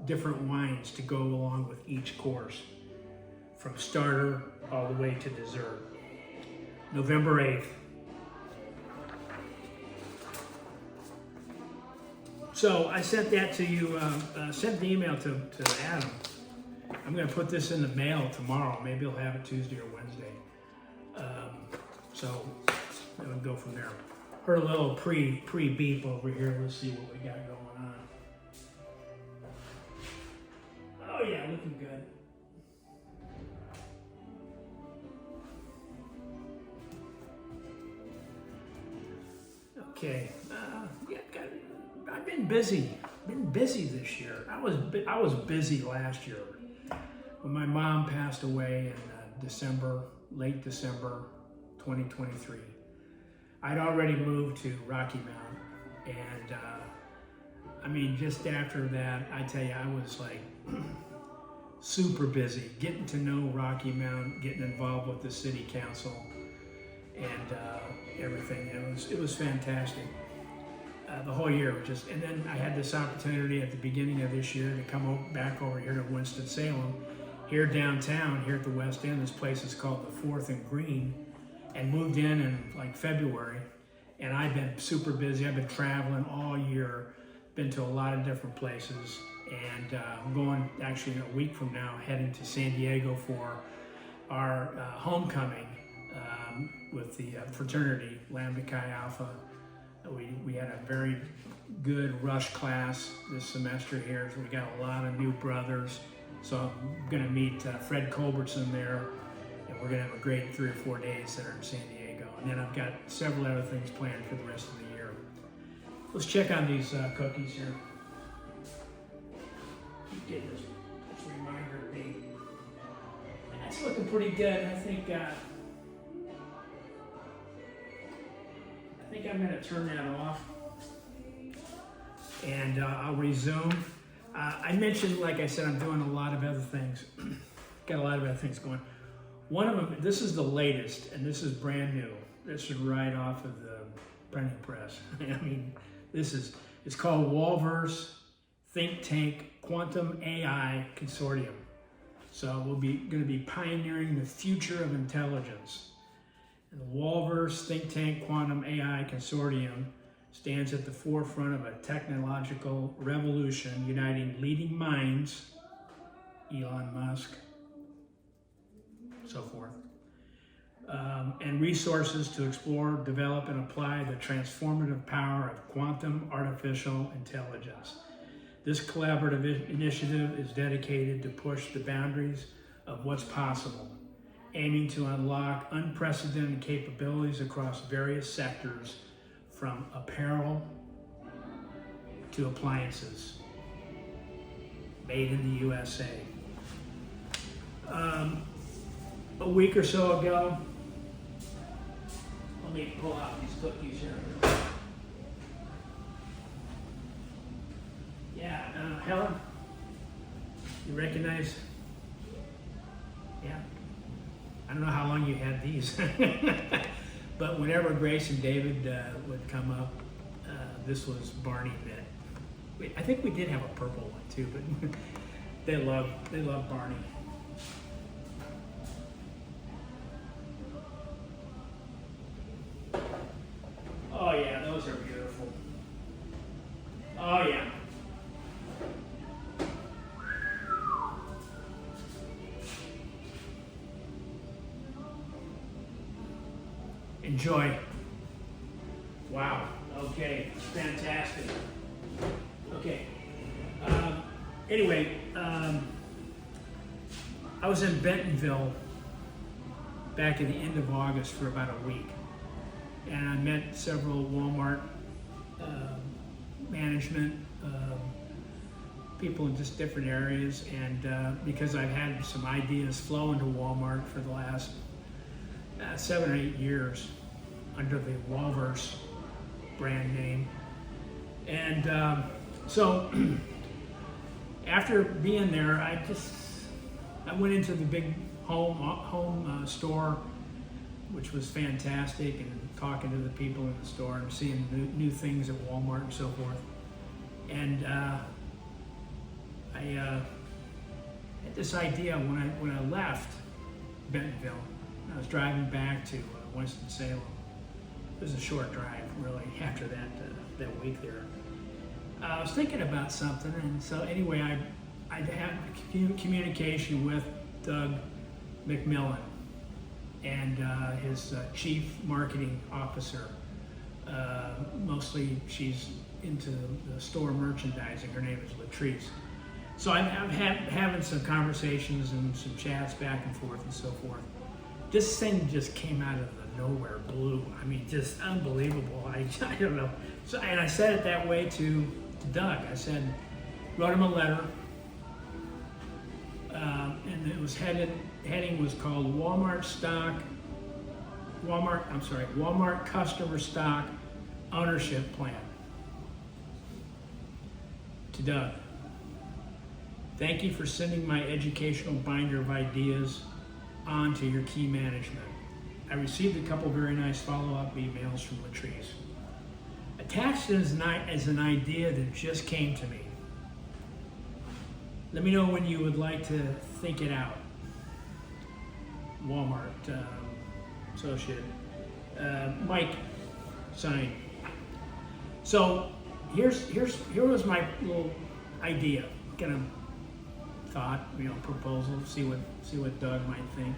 different wines to go along with each course, from starter all the way to dessert. November 8th. So I sent that to you, sent the email to Adam. I'm going to put this in the mail tomorrow. Maybe he'll have it Tuesday or Wednesday. So we'll go from there. Heard a little pre-beep over here. Let's see what we got going on. Oh yeah, looking good. Okay, I've been busy. This year. I was busy last year when my mom passed away in late December 2023. I'd already moved to Rocky Mount, and just after that, I tell you, I was like super busy, getting to know Rocky Mount, getting involved with the city council, and everything. It was fantastic. The whole year was just, and then I had this opportunity at the beginning of this year to come back over here to Winston-Salem, here downtown, here at the West End. This place is called the 4th and Green, and moved in like February, and I've been super busy. I've been traveling all year, been to a lot of different places, and I'm going actually a week from now, heading to San Diego for our homecoming with the fraternity, Lambda Chi Alpha. We had a very good rush class this semester here, so we got a lot of new brothers, So I'm going to meet Fred Culbertson there, and we're going to have a great 3 or 4 days there in San Diego. And then I've got several other things planned for the rest of the year. Let's check on these cookies here. Keep getting this reminder of me. That's looking pretty good. I think I'm going to turn that off, and I'll resume. I mentioned, like I said, I'm doing a lot of other things. Got a lot of other things going. One of them, this is the latest, and this is brand new. This is right off of the printing press. I mean, it's called Walverse Think Tank Quantum AI Consortium. So we'll be going to be pioneering the future of intelligence. And the Walverse Think Tank Quantum AI Consortium stands at the forefront of a technological revolution uniting leading minds, Elon Musk, so forth, and resources to explore, develop, and apply the transformative power of quantum artificial intelligence. This collaborative initiative is dedicated to push the boundaries of what's possible, aiming to unlock unprecedented capabilities across various sectors, from apparel to appliances, made in the USA. A week or so ago, let me pull out these cookies here. Yeah, Helen, you recognize? Yeah. I don't know how long you had these, but whenever Grace and David would come up, this was Barney that. I think we did have a purple one too, but they love Barney. Oh yeah, those are beautiful. Oh yeah. Enjoy. Wow. Okay. Fantastic. Okay. Anyway, I was in Bentonville back at the end of August for about a week, and I met several Walmart management people in just different areas, and because I've had some ideas flow into Walmart for the last 7 or 8 years under the Walverse brand name. And so after being there, I went into the big home store, which was fantastic, and talking to the people in the store and seeing new things at Walmart and so forth. And I had this idea when I left Bentonville. I was driving back to Winston-Salem. It was a short drive, really, after that week there. I was thinking about something, and so anyway, I had communication with Doug McMillan and his chief marketing officer. Mostly, she's into the store merchandising. Her name is Latrice. So I'm having some conversations and some chats back and forth and so forth. This thing just came out of the nowhere blue. I mean, just unbelievable. I don't know. So, and I said it that way to Doug. I wrote him a letter, and it was heading was called Walmart Customer Stock Ownership Plan. To Doug, thank you for sending my educational binder of ideas on to your key management. I received a couple very nice follow-up emails from Latrice. Attached as an idea that just came to me. Let me know when you would like to think it out. Walmart associate. Mike, signed. So here was my little idea, kind of thought, proposal. See what Doug might think.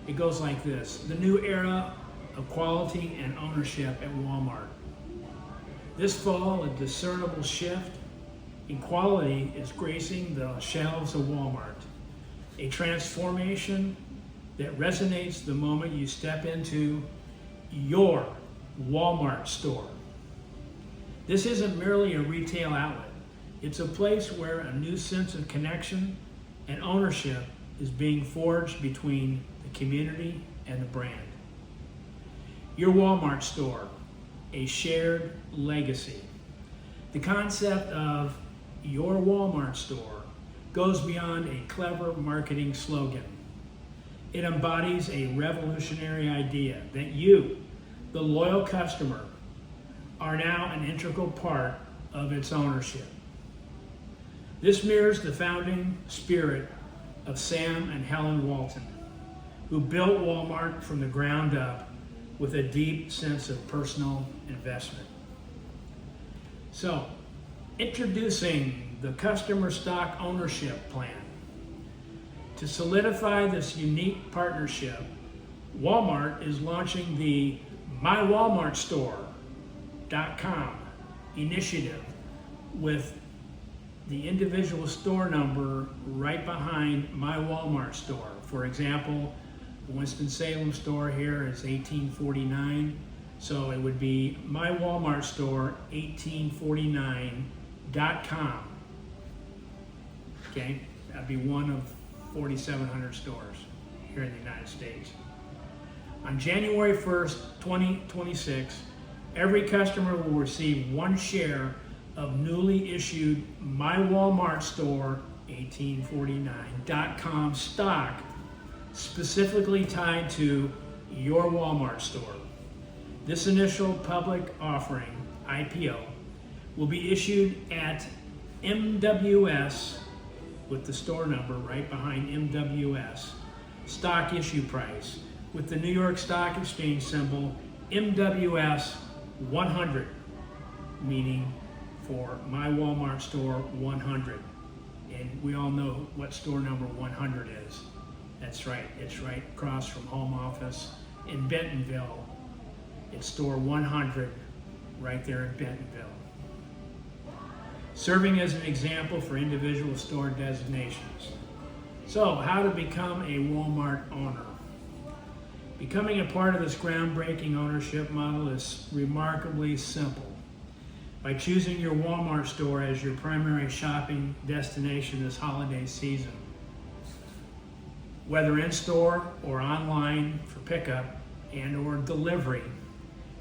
It goes like this: the new era of quality and ownership at Walmart. This fall, a discernible shift Equality is gracing the shelves of Walmart, a transformation that resonates the moment you step into your Walmart store. This isn't merely a retail outlet. It's a place where a new sense of connection and ownership is being forged between the community and the brand. Your Walmart store, a shared legacy. The concept of your Walmart store goes beyond a clever marketing slogan. It embodies a revolutionary idea that you, the loyal customer, are now an integral part of its ownership. This mirrors the founding spirit of Sam and Helen Walton, who built Walmart from the ground up with a deep sense of personal investment. So, introducing the Customer Stock Ownership Plan. To solidify this unique partnership, Walmart is launching the MyWalmartStore.com initiative with the individual store number right behind My Walmart Store. For example, the Winston-Salem store here is 1849, so it would be My Walmart Store 1849.com. Okay, that'd be one of 4,700 stores here in the United States. On January 1st, 2026, every customer will receive one share of newly issued My Walmart Store 1849.com stock specifically tied to your Walmart store. This initial public offering, IPO, will be issued at MWS, with the store number right behind MWS, stock issue price, with the New York Stock Exchange symbol MWS 100, meaning for My Walmart Store 100. And we all know what store number 100 is. That's right, it's right across from Home Office in Bentonville. It's store 100 right there in Bentonville. Serving as an example for individual store designations. So, how to become a Walmart owner? Becoming a part of this groundbreaking ownership model is remarkably simple. By choosing your Walmart store as your primary shopping destination this holiday season, whether in store or online for pickup and or delivery,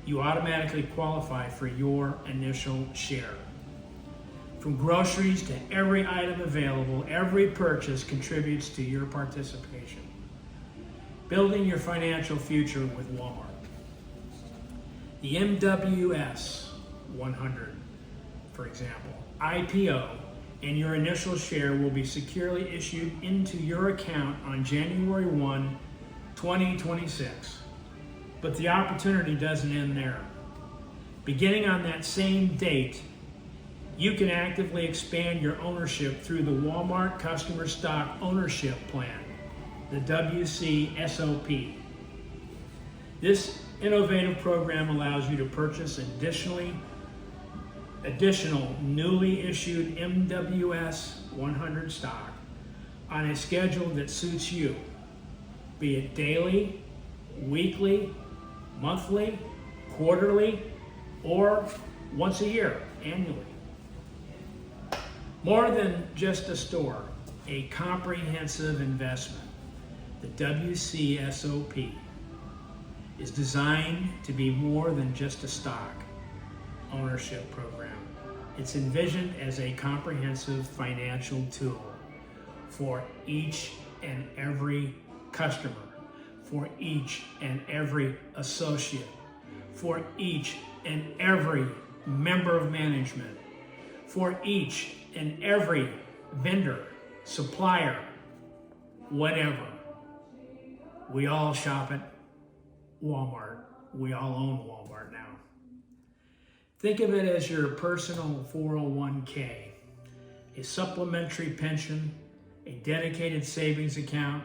you automatically qualify for your initial share. From groceries to every item available, every purchase contributes to your participation. Building your financial future with Walmart. The MWS 100, for example, IPO, and your initial share will be securely issued into your account on January 1, 2026. But the opportunity doesn't end there. Beginning on that same date, you can actively expand your ownership through the Walmart Customer Stock Ownership Plan, the WCSOP. This innovative program allows you to purchase additional newly issued MWS 100 stock on a schedule that suits you, be it daily, weekly, monthly, quarterly, or once a year, annually. More than just a store, a comprehensive investment. The WCSOP is designed to be more than just a stock ownership program. It's envisioned as a comprehensive financial tool for each and every customer, for each and every associate, for each and every member of management, for each and every vendor, supplier, whatever. We all shop at Walmart. We all own Walmart now. Think of it as your personal 401k, a supplementary pension, a dedicated savings account,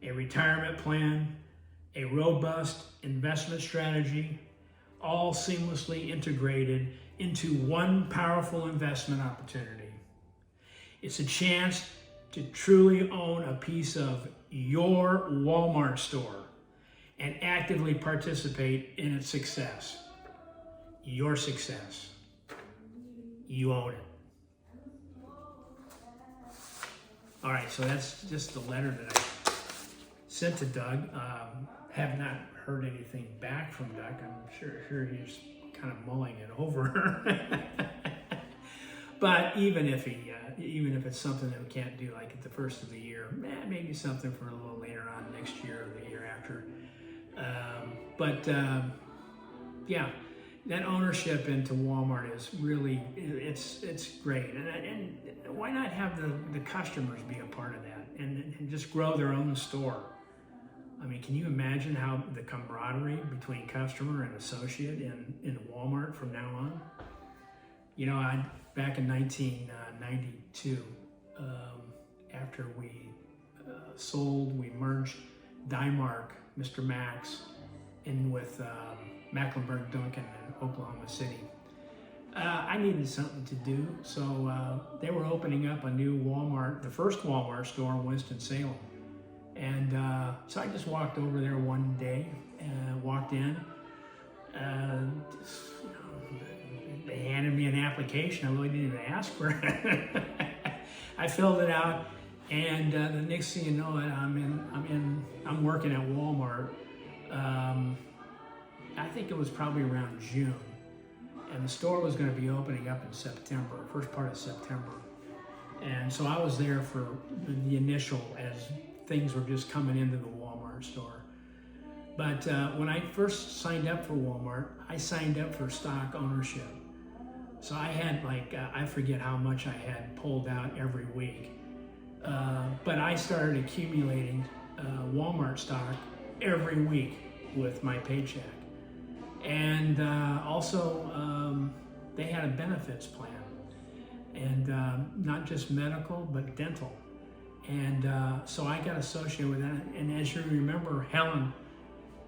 a retirement plan, a robust investment strategy, all seamlessly integrated into one powerful investment opportunity. It's a chance to truly own a piece of your Walmart store and actively participate in its success. Your success. You own it. All right, so that's just the letter that I sent to Doug. Have not heard anything back from Doug. I'm sure he's kind of mulling it over. But even if it's something that we can't do like at the first of the year, maybe something for a little later on next year or the year after. Yeah, that ownership into Walmart is really, it's great. And why not have the customers be a part of that and just grow their own store? I mean, can you imagine how the camaraderie between customer and associate in Walmart from now on? You know, back in 1992, after we we merged Dymark, Mr. Max, in with Mecklenburg Duncan in Oklahoma City. I needed something to do, so they were opening up a new Walmart, the first Walmart store in Winston-Salem. And so I just walked over there one day, walked in, they handed me an application. I really didn't even ask for it. I filled it out, and the next thing you know, I'm working at Walmart. I think it was probably around June, and the store was going to be opening up in September, first part of September. And so I was there for the initial, as things were just coming into the Walmart store. But when I first signed up for Walmart, I signed up for stock ownership. So I had I forget how much I had pulled out every week. But I started accumulating Walmart stock every week with my paycheck. And also, they had a benefits plan. And not just medical, but dental. And so I got associated with that. And as you remember, Helen,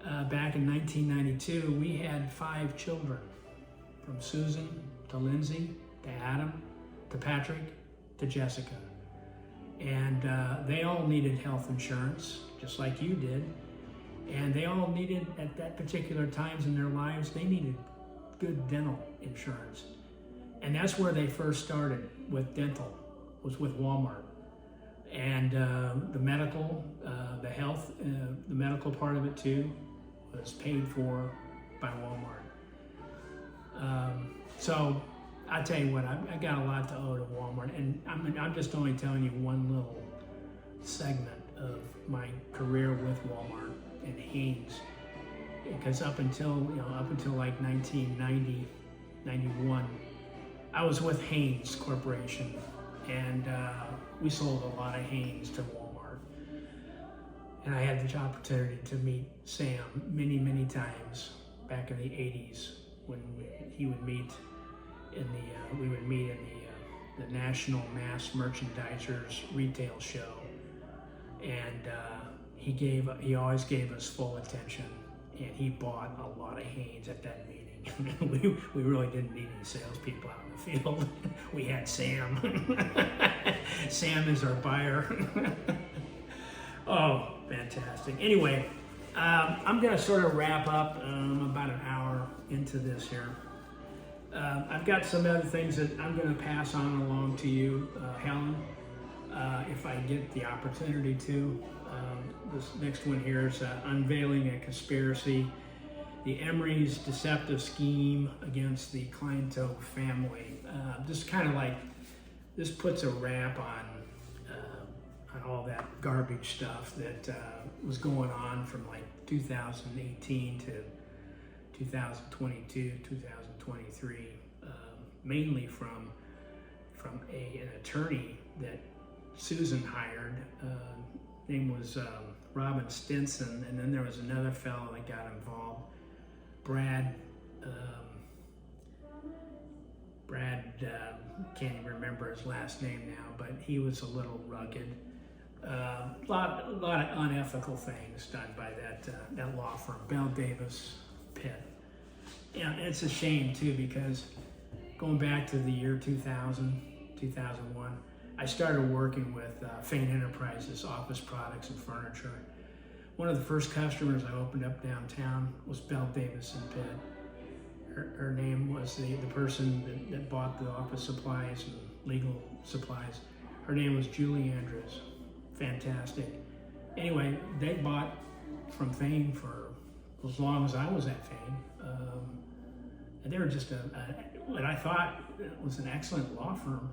back in 1992, we had 5 children, from Susan to Lindsay to Adam to Patrick to Jessica. And they all needed health insurance, just like you did. And they all needed, at that particular times in their lives, they needed good dental insurance. And that's where they first started with dental, was with Walmart. And the medical, the health, the medical part of it too, was paid for by Walmart. So I tell you what, I got a lot to owe to Walmart, and I'm just only telling you one little segment of my career with Walmart and Hanes, because up until like 1990, 91, I was with Hanes Corporation, and we sold a lot of Hanes to Walmart. And I had the opportunity to meet Sam many times back in the 80s when he would meet we would meet in the National Mass Merchandisers Retail Show. And he always gave us full attention, and he bought a lot of Hanes at that meeting. we really didn't need any salespeople out in the field. We had Sam. Sam is our buyer. Oh, fantastic. Anyway, I'm going to sort of wrap up about an hour into this here. I've got some other things that I'm going to pass on along to you, Helen, if I get the opportunity to. This next one here is Unveiling a Conspiracy, the Emery's Deceptive Scheme Against the Klinetobe Family. Just kind of like, this puts a wrap on all that garbage stuff that was going on from like 2018 to 2022, 2023, mainly from an attorney that Susan hired. Name was Robin Stinson, and then there was another fellow that got involved, Brad, can't even remember his last name now, but he was a little rugged. A lot of unethical things done by that law firm, Bell Davis Pitt. Yeah, it's a shame too, because going back to the year 2000, 2001, I started working with Fane Enterprises, office products and furniture. One of the first customers I opened up downtown was Belle Davis and Pitt. Her name was the person that bought the office supplies and legal supplies. Her name was Julie Andrews. Fantastic. Anyway, they bought from Fane for as long as I was at Fane. And they were just what I thought was an excellent law firm,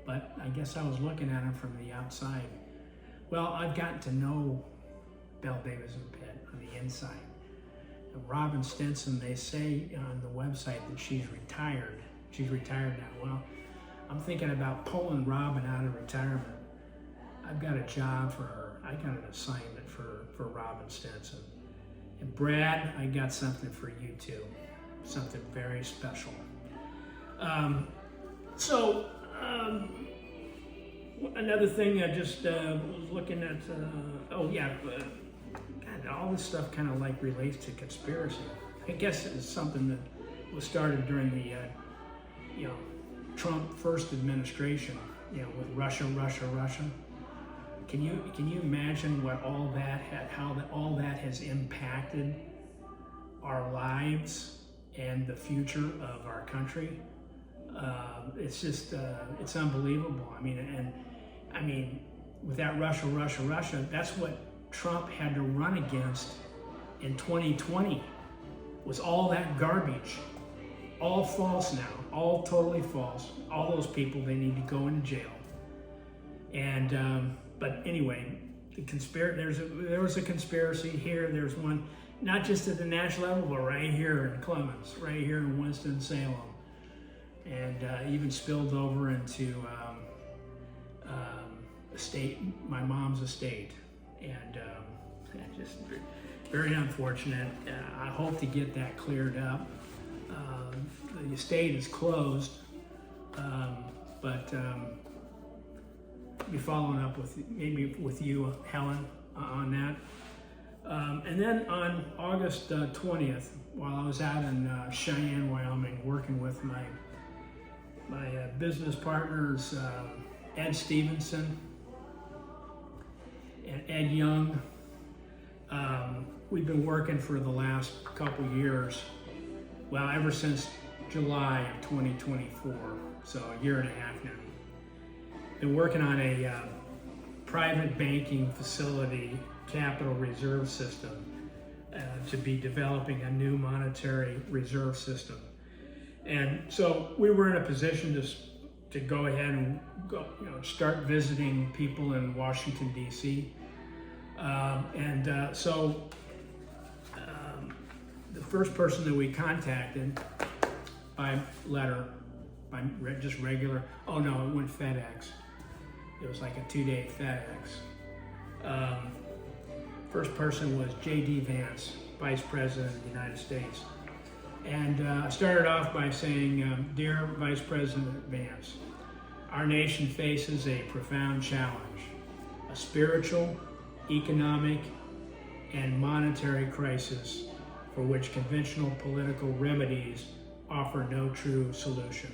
but I guess I was looking at them from the outside. Well, I've gotten to know Belle Davis and Pitt on the inside. And Robin Stinson, they say on the website that she's retired. She's retired now. Well, I'm thinking about pulling Robin out of retirement. I've got a job for her. I got an assignment for Robin Stinson. And Brad, I got something for you too. Something very special. Another thing I just was looking at, God, all this stuff kind of like relates to conspiracy. I guess it's something that was started during the, Trump first administration, with Russia. Can you imagine what all that all that has impacted our lives and the future of our country? It's just it's unbelievable. I mean, with that Russia, that's what Trump had to run against in 2020. Was all that garbage, all false now, all totally false. All those people, they need to go into jail. And but anyway, there was a conspiracy here. There's one, not just at the national level, but right here in Clemens, right here in Winston-Salem, and even spilled over into my mom's estate, and just very unfortunate. I hope to get that cleared up. The estate is closed, but be following up with you, Helen, on that. And then on August 20th, while I was out in Cheyenne, Wyoming, working with my business partners, Ed Stevenson and Ed Young, we've been working for the last couple years, well, ever since July of 2024, so a year and a half now. Been working on a private banking facility capital reserve system to be developing a new monetary reserve system. And so we were in a position to go ahead and start visiting people in Washington, D.C. So the first person that we contacted by letter, by just regular, it went FedEx. It was like a 2-day FedEx. First person was J.D. Vance, Vice President of the United States. And I started off by saying, Dear Vice President Vance, our nation faces a profound challenge, a spiritual, economic, and monetary crisis for which conventional political remedies offer no true solution.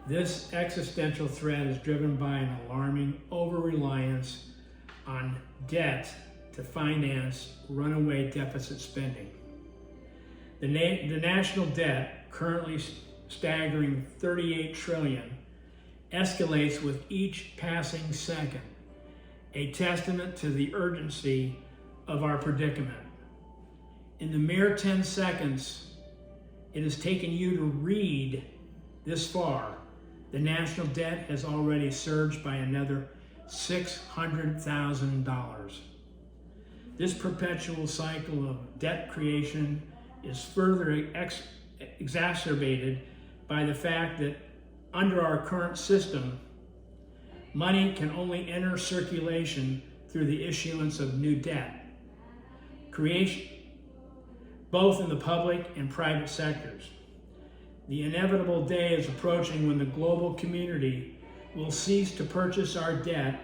This existential threat is driven by an alarming over-reliance on debt to finance runaway deficit spending. The national debt, currently staggering $38 trillion, escalates with each passing second, a testament to the urgency of our predicament. In the mere 10 seconds it has taken you to read this far, the national debt has already surged by another $600,000. This perpetual cycle of debt creation is further exacerbated by the fact that under our current system, money can only enter circulation through the issuance of new debt, creation, both in the public and private sectors. The inevitable day is approaching when the global community will cease to purchase our debt,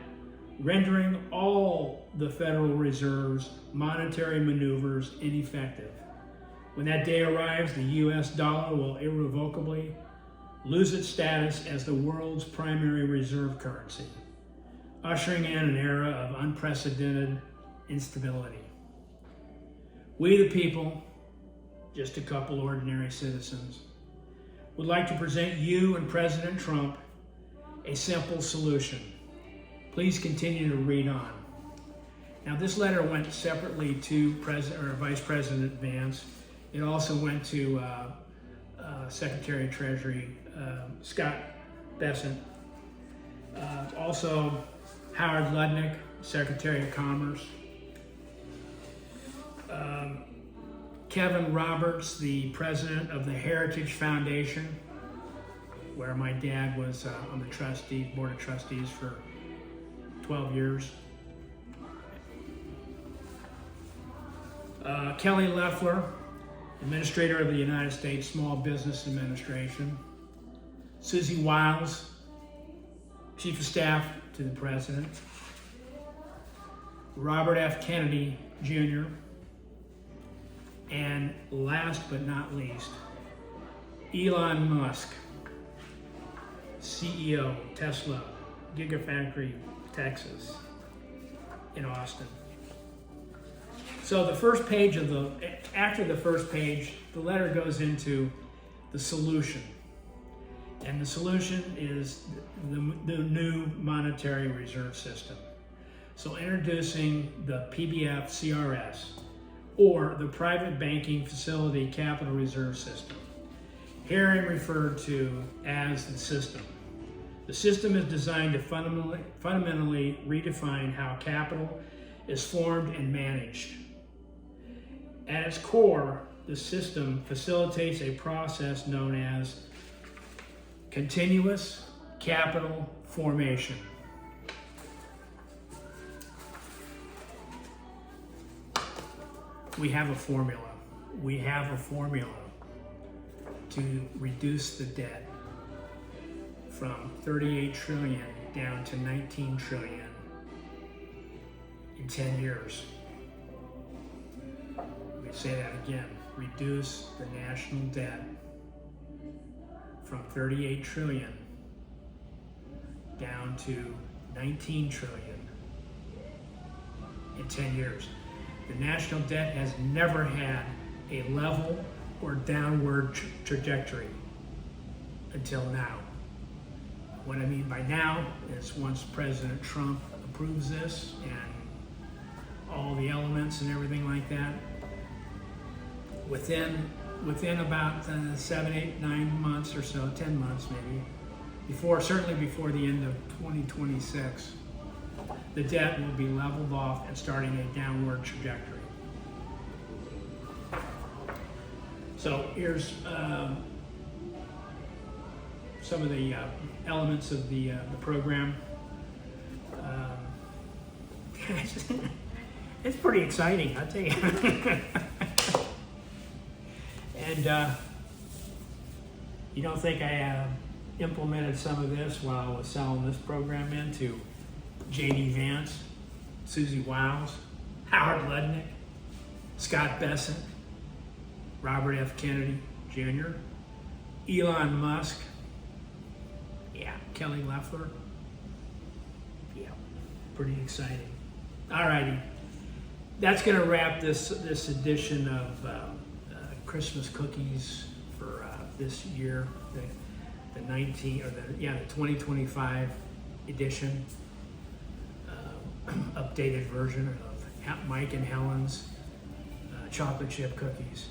rendering all the Federal Reserve's monetary maneuvers ineffective. When that day arrives, the US dollar will irrevocably lose its status as the world's primary reserve currency, ushering in an era of unprecedented instability. We, the people, just a couple ordinary citizens, would like to present you and President Trump a simple solution. Please continue to read on. Now, this letter went separately to Vice President Vance. It also went to Secretary of Treasury Scott Bessent. Also, Howard Lutnick, Secretary of Commerce. Kevin Roberts, the president of the Heritage Foundation, where my dad was on the board of trustees for 12 years. Kelly Loeffler, Administrator of the United States Small Business Administration. Susie Wiles, Chief of Staff to the President. Robert F. Kennedy, Jr. And last but not least, Elon Musk, CEO, Tesla, Gigafactory, Texas, in Austin. So the first page after the first page, the letter goes into the solution. And the solution is the new monetary reserve system. So introducing the PBF CRS, or the Private Banking Facility Capital Reserve System, herein referred to as the system. The system is designed to fundamentally redefine how capital is formed and managed. At its core, the system facilitates a process known as continuous capital formation. We have a formula. We have a formula to reduce the debt from 38 trillion down to 19 trillion in 10 years. Let me say that again. Reduce the national debt from 38 trillion down to 19 trillion in 10 years. The national debt has never had a level or downward trajectory until now. What I mean by now is once President Trump approves this and all the elements and everything like that, within about 7, 8, 9 months or so, 10 months maybe, certainly before the end of 2026, the debt will be leveled off and starting a downward trajectory. So here's some of the elements of the program. It's pretty exciting, I'll tell you. And you don't think I implemented some of this while I was selling this program into J.D. Vance, Susie Wiles, Howard Lutnick, Scott Bessent, Robert F. Kennedy Jr., Elon Musk, Kelly Loeffler. Pretty exciting. All righty, that's going to wrap this edition of Christmas cookies for this year, the 2025 edition, updated version of Mike and Helen's chocolate chip cookies.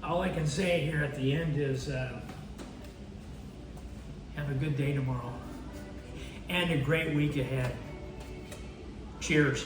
All I can say here at the end is have a good day tomorrow and a great week ahead. Cheers.